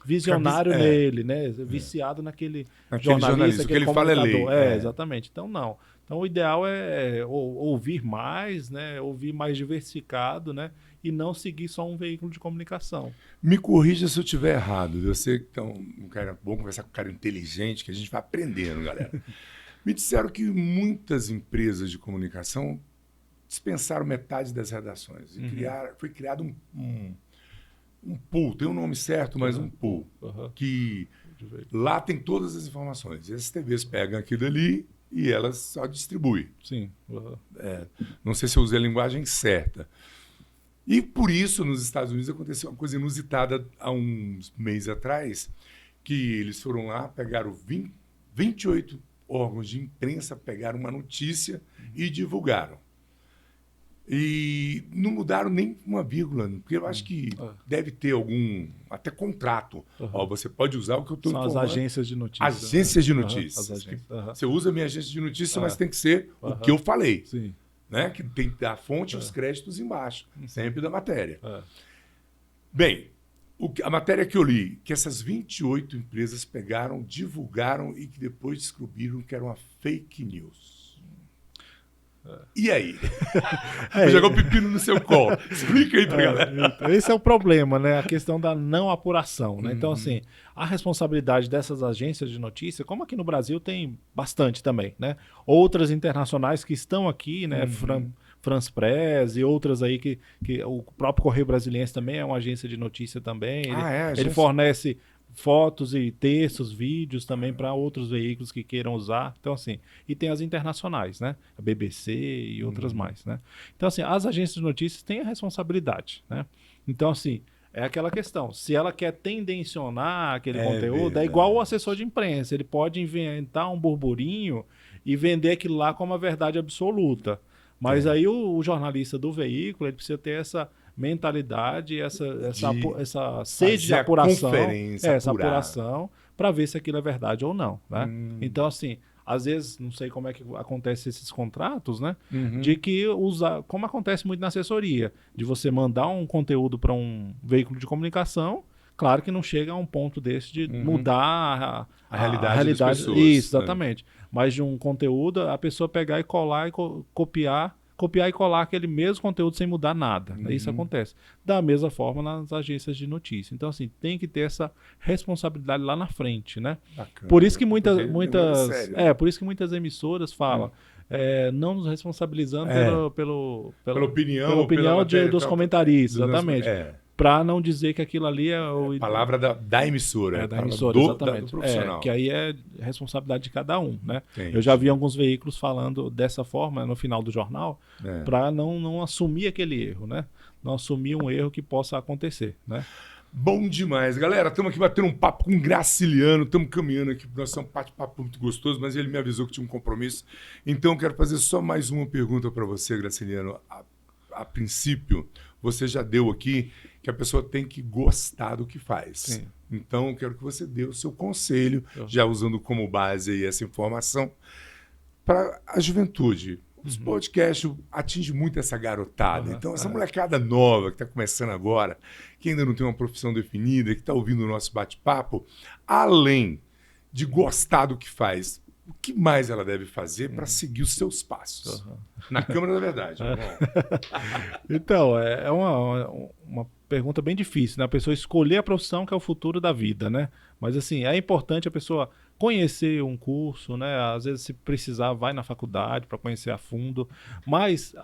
visionário nele, né? Viciado naquele jornalista que ele fala é lei. Exatamente. Então, não. Então, o ideal é ouvir mais, né? Ouvir mais diversificado, né? E não seguir só um veículo de comunicação. Me corrija se eu estiver errado. Eu sei que um cara bom conversar com um cara inteligente, que a gente vai aprendendo, galera. Me disseram que muitas empresas de comunicação dispensaram metade das redações. E foi criado um pool, tem um nome certo, mas um pool, que lá tem todas as informações. E as TVs pegam aquilo ali e elas só distribuem. Sim. Não sei se eu usei a linguagem certa. E por isso, nos Estados Unidos, aconteceu uma coisa inusitada há uns meses atrás, que eles foram lá, pegaram 28 órgãos de imprensa, pegaram uma notícia e divulgaram. E não mudaram nem uma vírgula, porque eu acho que deve ter algum, até contrato. Você pode usar o que eu estou informando. São as agências de notícias. Agências de notícias. Você usa a minha agência de notícias, mas tem que ser o que eu falei. Sim. Né? Que tem que dar a fonte e os créditos embaixo, sempre da matéria. Bem, a matéria que eu li, que essas 28 empresas pegaram, divulgaram e que depois descobriram que era uma fake news. E aí? Jogou o pepino no seu colo. Explica aí pra galera. Esse é o problema, né? A questão da não apuração, né? Então, assim, a responsabilidade dessas agências de notícia, como aqui no Brasil tem bastante também, né? Outras internacionais que estão aqui, né? France Press e outras aí que o próprio Correio Brasiliense também é uma agência de notícia também. Ele fornece fotos e textos, vídeos também para outros veículos que queiram usar. Então, assim, e tem as internacionais, né? A BBC e outras mais, né? Então, assim, as agências de notícias têm a responsabilidade, né? Então, assim, é aquela questão. Se ela quer tendencionar aquele conteúdo, é igual o assessor de imprensa. Ele pode inventar um burburinho e vender aquilo lá como a verdade absoluta. Mas aí o jornalista do veículo, ele precisa ter essa mentalidade, essa sede de apuração, essa apuração para ver se aquilo é verdade ou não, né? Então, assim, às vezes, não sei como é que acontece esses contratos, né? De que como acontece muito na assessoria, de você mandar um conteúdo para um veículo de comunicação, claro que não chega a um ponto desse de mudar a realidade das pessoas. Isso, exatamente. Mas de um conteúdo, a pessoa pegar e colar e copiar e colar aquele mesmo conteúdo sem mudar nada. Isso acontece. Da mesma forma nas agências de notícia. Então, assim, tem que ter essa responsabilidade lá na frente, né? Bacana. Por isso que muitas por isso que muitas emissoras falam não nos responsabilizando pela opinião dos comentaristas, exatamente. Para não dizer que aquilo ali é a palavra da emissora. Da emissora, exatamente. Do profissional. Que aí é responsabilidade de cada um, né? Entendi. Eu já vi alguns veículos falando dessa forma no final do jornal, para não assumir aquele erro, né? Não assumir um erro que possa acontecer, né? Bom demais. Galera, estamos aqui batendo um papo com o Graciliano, estamos caminhando aqui para nosso bate-papo muito gostoso, mas ele me avisou que tinha um compromisso. Então, eu quero fazer só mais uma pergunta para você, Graciliano. A princípio, você já deu aqui que a pessoa tem que gostar do que faz. Sim. Então, eu quero que você dê o seu conselho, já usando como base aí essa informação, para a juventude. Os podcasts atingem muito essa garotada. Então, essa molecada nova que está começando agora, que ainda não tem uma profissão definida, que está ouvindo o nosso bate-papo, além de gostar do que faz, o que mais ela deve fazer para seguir os seus passos? Na Câmara da Verdade. Então, é uma pergunta bem difícil, né? A pessoa escolher a profissão que é o futuro da vida, né? Mas, assim, é importante a pessoa conhecer um curso, né? Às vezes, se precisar, vai na faculdade para conhecer a fundo. Mas,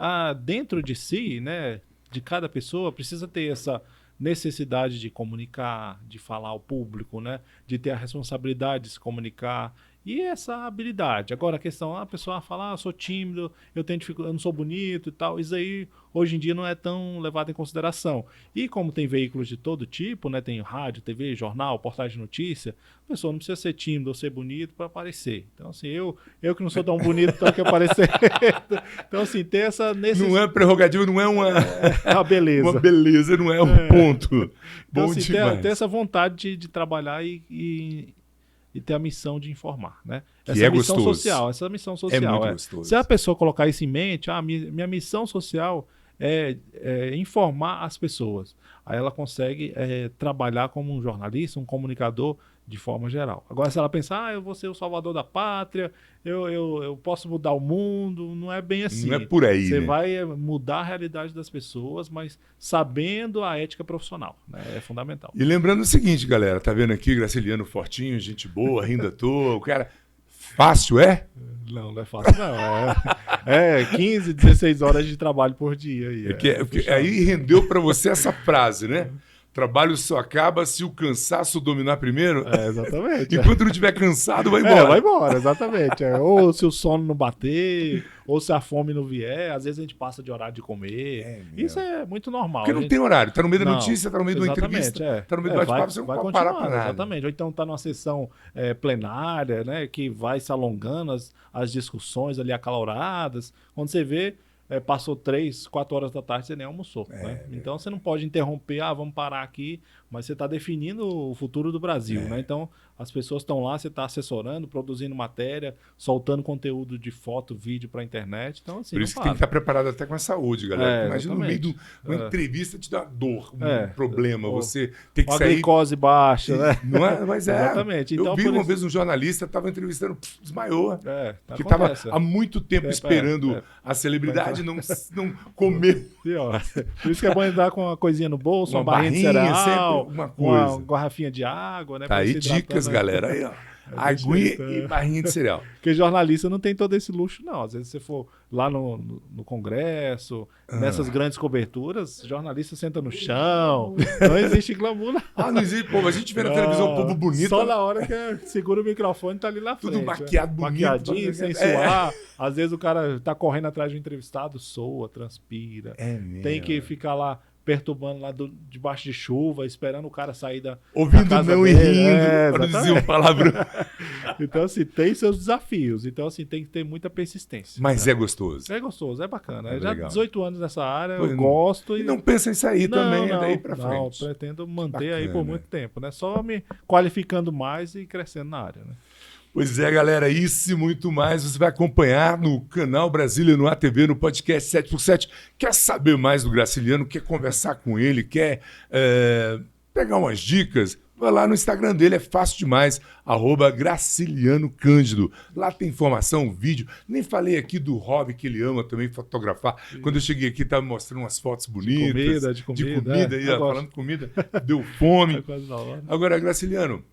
dentro de si, né? De cada pessoa, precisa ter essa necessidade de comunicar, de falar ao público, né? De ter a responsabilidade de se comunicar e essa habilidade. Agora a questão, a pessoa fala, eu sou tímido, eu não sou bonito e tal, isso aí hoje em dia não é tão levado em consideração. E como tem veículos de todo tipo, né? Tem rádio, TV, jornal, portais de notícia, a pessoa não precisa ser tímido ou ser bonito para aparecer. Então assim, eu que não sou tão bonito, tenho que aparecer. Então assim, ter essa necessidade. Não é prerrogativa, não é uma beleza. Uma beleza, não é um ponto. Então, Bom assim, demais. ter essa vontade de trabalhar e ter a missão de informar, né? Que essa é missão gostoso. social, essa missão É social. muito gostoso. Se a pessoa colocar isso em mente, minha missão social é informar as pessoas. Aí ela consegue trabalhar como um jornalista, um comunicador de forma geral. Agora, se ela pensar, eu vou ser o salvador da pátria, eu posso mudar o mundo, não é bem assim. Não é por aí, Você né? vai mudar a realidade das pessoas, mas sabendo a ética profissional, né? É fundamental. E lembrando o seguinte, galera, tá vendo aqui, Graciliano fortinho, gente boa, rindo à toa, o cara... Fácil, é? Não é fácil, não. É 15, 16 horas de trabalho por dia. Porque aí rendeu para você essa frase, né? Trabalho só acaba se o cansaço dominar primeiro. Exatamente. Enquanto não estiver cansado, vai embora. Vai embora, exatamente. Ou se o sono não bater, ou se a fome não vier, às vezes a gente passa de horário de comer. Isso é muito normal. Porque não tem horário. Tá no meio da Não, notícia, tá no meio de uma entrevista, tá no meio do bate-papo, você não pode parar para nada. Exatamente. Ou então tá numa sessão plenária, né, que vai se alongando as discussões ali acaloradas. Quando você vê, passou 3, 4 horas da tarde, você nem almoçou. Né? Então você não pode interromper, vamos parar aqui, mas você está definindo o futuro do Brasil. Né? Então as pessoas estão lá, você está assessorando, produzindo matéria, soltando conteúdo de foto, vídeo para a internet. Então, assim, por isso que tem que estar preparado até com a saúde, galera. Imagina no meio de uma entrevista te dá dor, um problema, você tem que sair... Uma glicose baixa, né? Não é? Mas Exatamente. Então, eu vi uma vez um jornalista, estava entrevistando, desmaiou. Que estava há muito tempo esperando a celebridade não comer. Por isso que é bom entrar com uma coisinha no bolso, uma barrinha de cereal, uma coisa. Uma garrafinha de água, né? Tá aí dicas, galera. Aí, ó. Aguinha e barrinha de cereal. Porque jornalista não tem todo esse luxo, não. Às vezes você for lá no Congresso, nessas grandes coberturas, jornalista senta no chão. Não existe glamour, não. Não existe. Pô, a gente vê na televisão o povo bonito. Só na hora que segura o microfone tá ali na frente. Tudo maquiado, bonito. Maquiadinho, sem suar. Às vezes o cara tá correndo atrás do entrevistado, soa, transpira. Tem que ficar lá perturbando lá debaixo de chuva, esperando o cara sair da ouvindo casa não dele. E rindo, para dizer um palavrão. Então, assim, tem seus desafios. Então, assim, tem que ter muita persistência. Mas é gostoso. É gostoso, é bacana. É já legal. 18 anos nessa área, eu gosto. E não pensa em sair também, daí pra frente. Não, pretendo manter aí por muito tempo, né? Só me qualificando mais e crescendo na área, né? Pois é, galera, isso e muito mais você vai acompanhar no canal Brasília no ATV, no podcast 7x7. Quer saber mais do Graciliano, quer conversar com ele, quer pegar umas dicas? Vai lá no Instagram dele, é fácil demais, @GracilianoCândido. Lá tem informação, vídeo. Nem falei aqui do hobby que ele ama também, fotografar. Quando eu cheguei aqui, estava mostrando umas fotos bonitas. De comida. Aí, falando de comida, deu fome. Agora, Graciliano,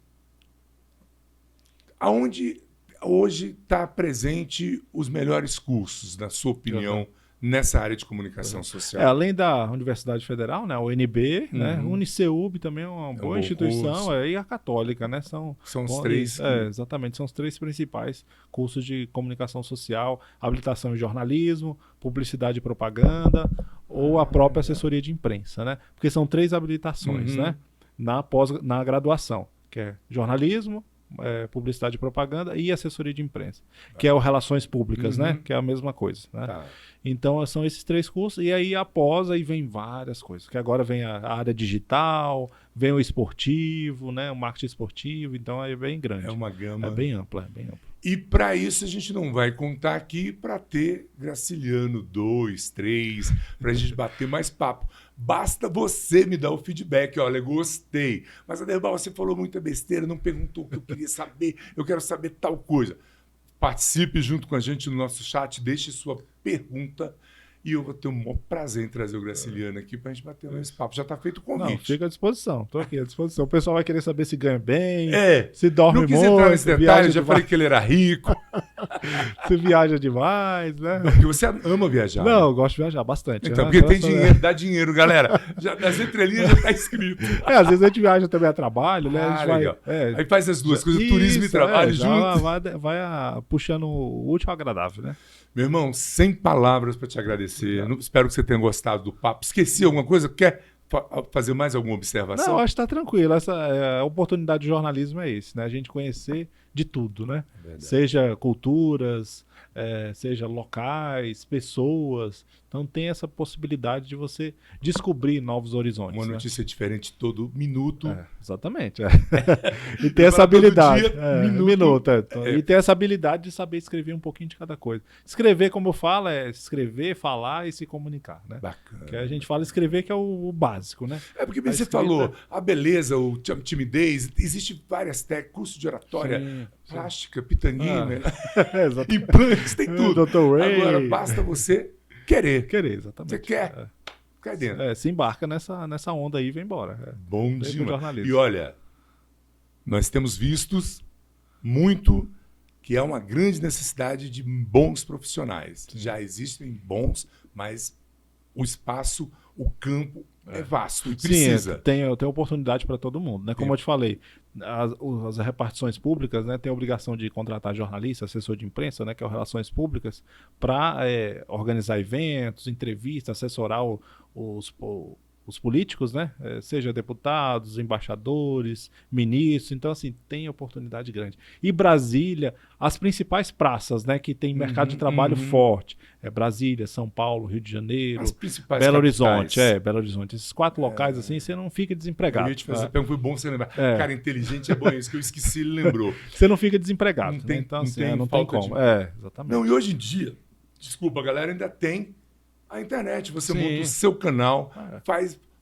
aonde hoje está presente os melhores cursos, na sua opinião, nessa área de comunicação social? Além da Universidade Federal, né, a UNB, né, o Uniceub também é uma boa instituição, e a Católica, né, são os três. Exatamente, são os 3 principais cursos de comunicação social, habilitação em jornalismo, publicidade e propaganda, ou a própria assessoria de imprensa, né? Porque são 3 habilitações, né? na graduação, que é jornalismo, publicidade e propaganda e assessoria de imprensa, que é o Relações Públicas, né? Que é a mesma coisa, né? Tá. Então são esses 3 cursos, e aí após aí vem várias coisas, que agora vem a área digital, vem o esportivo, né? O marketing esportivo, então é bem grande. É uma gama. É bem ampla, é bem ampla. E para isso a gente não vai contar aqui para ter Graciliano 2, 3, para a gente bater mais papo. Basta você me dar o feedback, olha, gostei. Mas, Aderbal, você falou muita besteira, não perguntou o que eu queria saber, eu quero saber tal coisa. Participe junto com a gente no nosso chat, deixe sua pergunta e eu vou ter o maior prazer em trazer o Graciliano aqui para a gente bater nesse papo. Já está feito o convite. Não, fica à disposição, estou aqui à disposição. O pessoal vai querer saber se ganha bem, É, se dorme não quis muito, entrar nesse detalhe, já demais, falei que ele era rico. se viaja demais, né? Porque você ama viajar. Não, né? eu gosto de viajar bastante. Então, né? porque tem Nossa, dinheiro, dá dinheiro, galera. Já, nas entrelinhas já está escrito. às vezes a gente viaja também a trabalho, né? A gente Legal. vai, Aí faz as duas coisas, turismo e trabalho já junto. vai puxando o útil ao agradável, né? Meu irmão, sem palavras para te agradecer. Espero que você tenha gostado do papo. Esqueci alguma coisa? Quer fazer mais alguma observação? Não, acho que está tranquilo. A oportunidade de jornalismo é isso, né? A gente conhecer de tudo, né? Seja culturas, seja locais, pessoas. Então tem essa possibilidade de você descobrir novos horizontes. Uma notícia diferente todo minuto. Exatamente. E ter essa habilidade. Minuto. E ter essa habilidade de saber escrever um pouquinho de cada coisa. Escrever, como eu falo, é escrever, falar e se comunicar, né? Bacana. Que a gente fala escrever, que é o básico, né? É porque você falou a beleza, a timidez, existe várias técnicas, curso de oratória, plástica, pitanguinha, implantes, tem tudo. Dr. Ray. Agora, basta você querer. Querer, exatamente. Você quer, cai dentro. Se embarca nessa onda aí e vem embora. Bom demais. E olha, nós temos vistos muito que há uma grande necessidade de bons profissionais. Sim. Já existem bons, mas o espaço, o campo é vasto e precisa. Sim, tem oportunidade para todo mundo, né? Como eu te falei, as repartições públicas, né, têm a obrigação de contratar jornalista, assessor de imprensa, né, que é o Relações Públicas, para organizar eventos, entrevistas, assessorar os políticos, né? Seja deputados, embaixadores, ministros. Então, assim, tem oportunidade grande. E Brasília, as principais praças, né, que tem mercado de trabalho forte. Brasília, São Paulo, Rio de Janeiro, as principais Belo capitais. Horizonte. Belo Horizonte. Esses 4 locais, assim, você não fica desempregado. Eu ia te fazer foi bom você lembrar. Cara, inteligente é bom isso, que eu esqueci, ele lembrou. Você não fica desempregado. Não tem, né? Então, assim, não tem tem como. Exatamente. Não, e hoje em dia, desculpa, galera, ainda tem a internet. Você Sim. monta o seu canal,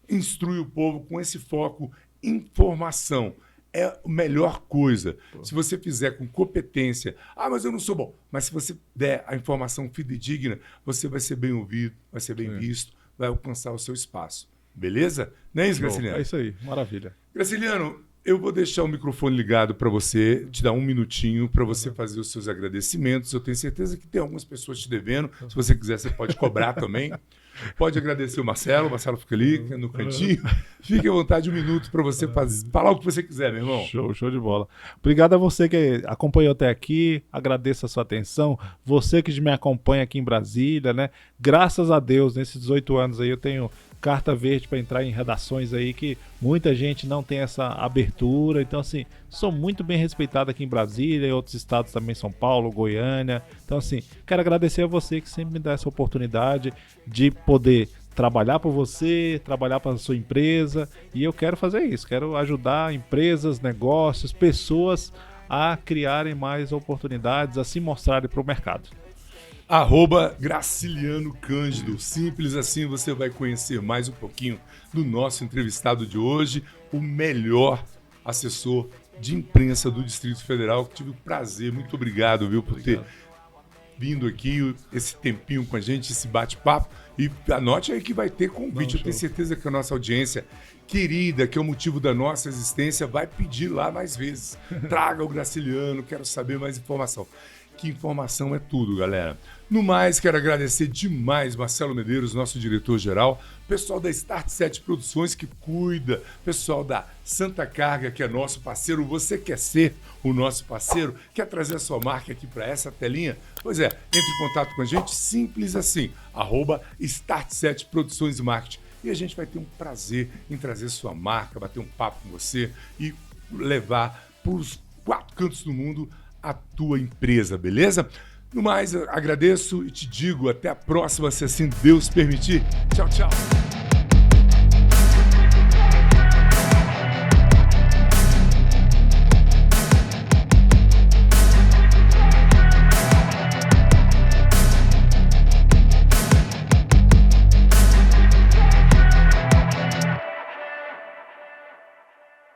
instrui o povo com esse foco informação. É a melhor coisa. Se você fizer com competência, mas eu não sou bom. Mas se você der a informação fidedigna, você vai ser bem ouvido, vai ser bem visto, vai alcançar o seu espaço. Beleza? Não é isso, Graciliano? É isso aí, maravilha. Graciliano, eu vou deixar o microfone ligado para você, te dar um minutinho para você fazer os seus agradecimentos. Eu tenho certeza que tem algumas pessoas te devendo. Se você quiser, você pode cobrar também. Pode agradecer o Marcelo fica ali no cantinho. Fique à vontade, 1 minuto para você falar o que você quiser, meu irmão. Show de bola. Obrigado a você que acompanhou até aqui, agradeço a sua atenção. Você que me acompanha aqui em Brasília, né? Graças a Deus, nesses 18 anos aí eu tenho carta verde para entrar em redações aí que muita gente não tem essa abertura. Então, assim, sou muito bem respeitado aqui em Brasília, em outros estados também, São Paulo, Goiânia. Então, assim, quero agradecer a você que sempre me dá essa oportunidade de poder trabalhar por você, trabalhar para a sua empresa. E eu quero fazer isso, quero ajudar empresas, negócios, pessoas a criarem mais oportunidades, a se mostrarem para o mercado. @Graciliano Cândido. Simples assim, você vai conhecer mais um pouquinho do nosso entrevistado de hoje, o melhor assessor de imprensa do Distrito Federal. Tive o prazer, muito obrigado, viu, por ter vindo aqui esse tempinho com a gente, esse bate-papo. E anote aí que vai ter convite. Eu tenho certeza que a nossa audiência querida, que é o motivo da nossa existência, vai pedir lá mais vezes. Traga o Graciliano, quero saber mais informação. Que informação é tudo, galera. No mais, quero agradecer demais Marcelo Medeiros, nosso diretor-geral, pessoal da Start 7 Produções que cuida, pessoal da Santa Carga, que é nosso parceiro. Você quer ser o nosso parceiro? Quer trazer a sua marca aqui para essa telinha? Pois é, entre em contato com a gente, simples assim, @Start 7 Produções e Marketing. e a gente vai ter um prazer em trazer sua marca, bater um papo com você e levar para os 4 cantos do mundo a tua empresa, beleza? No mais, agradeço e te digo até a próxima, se assim Deus permitir. Tchau, tchau.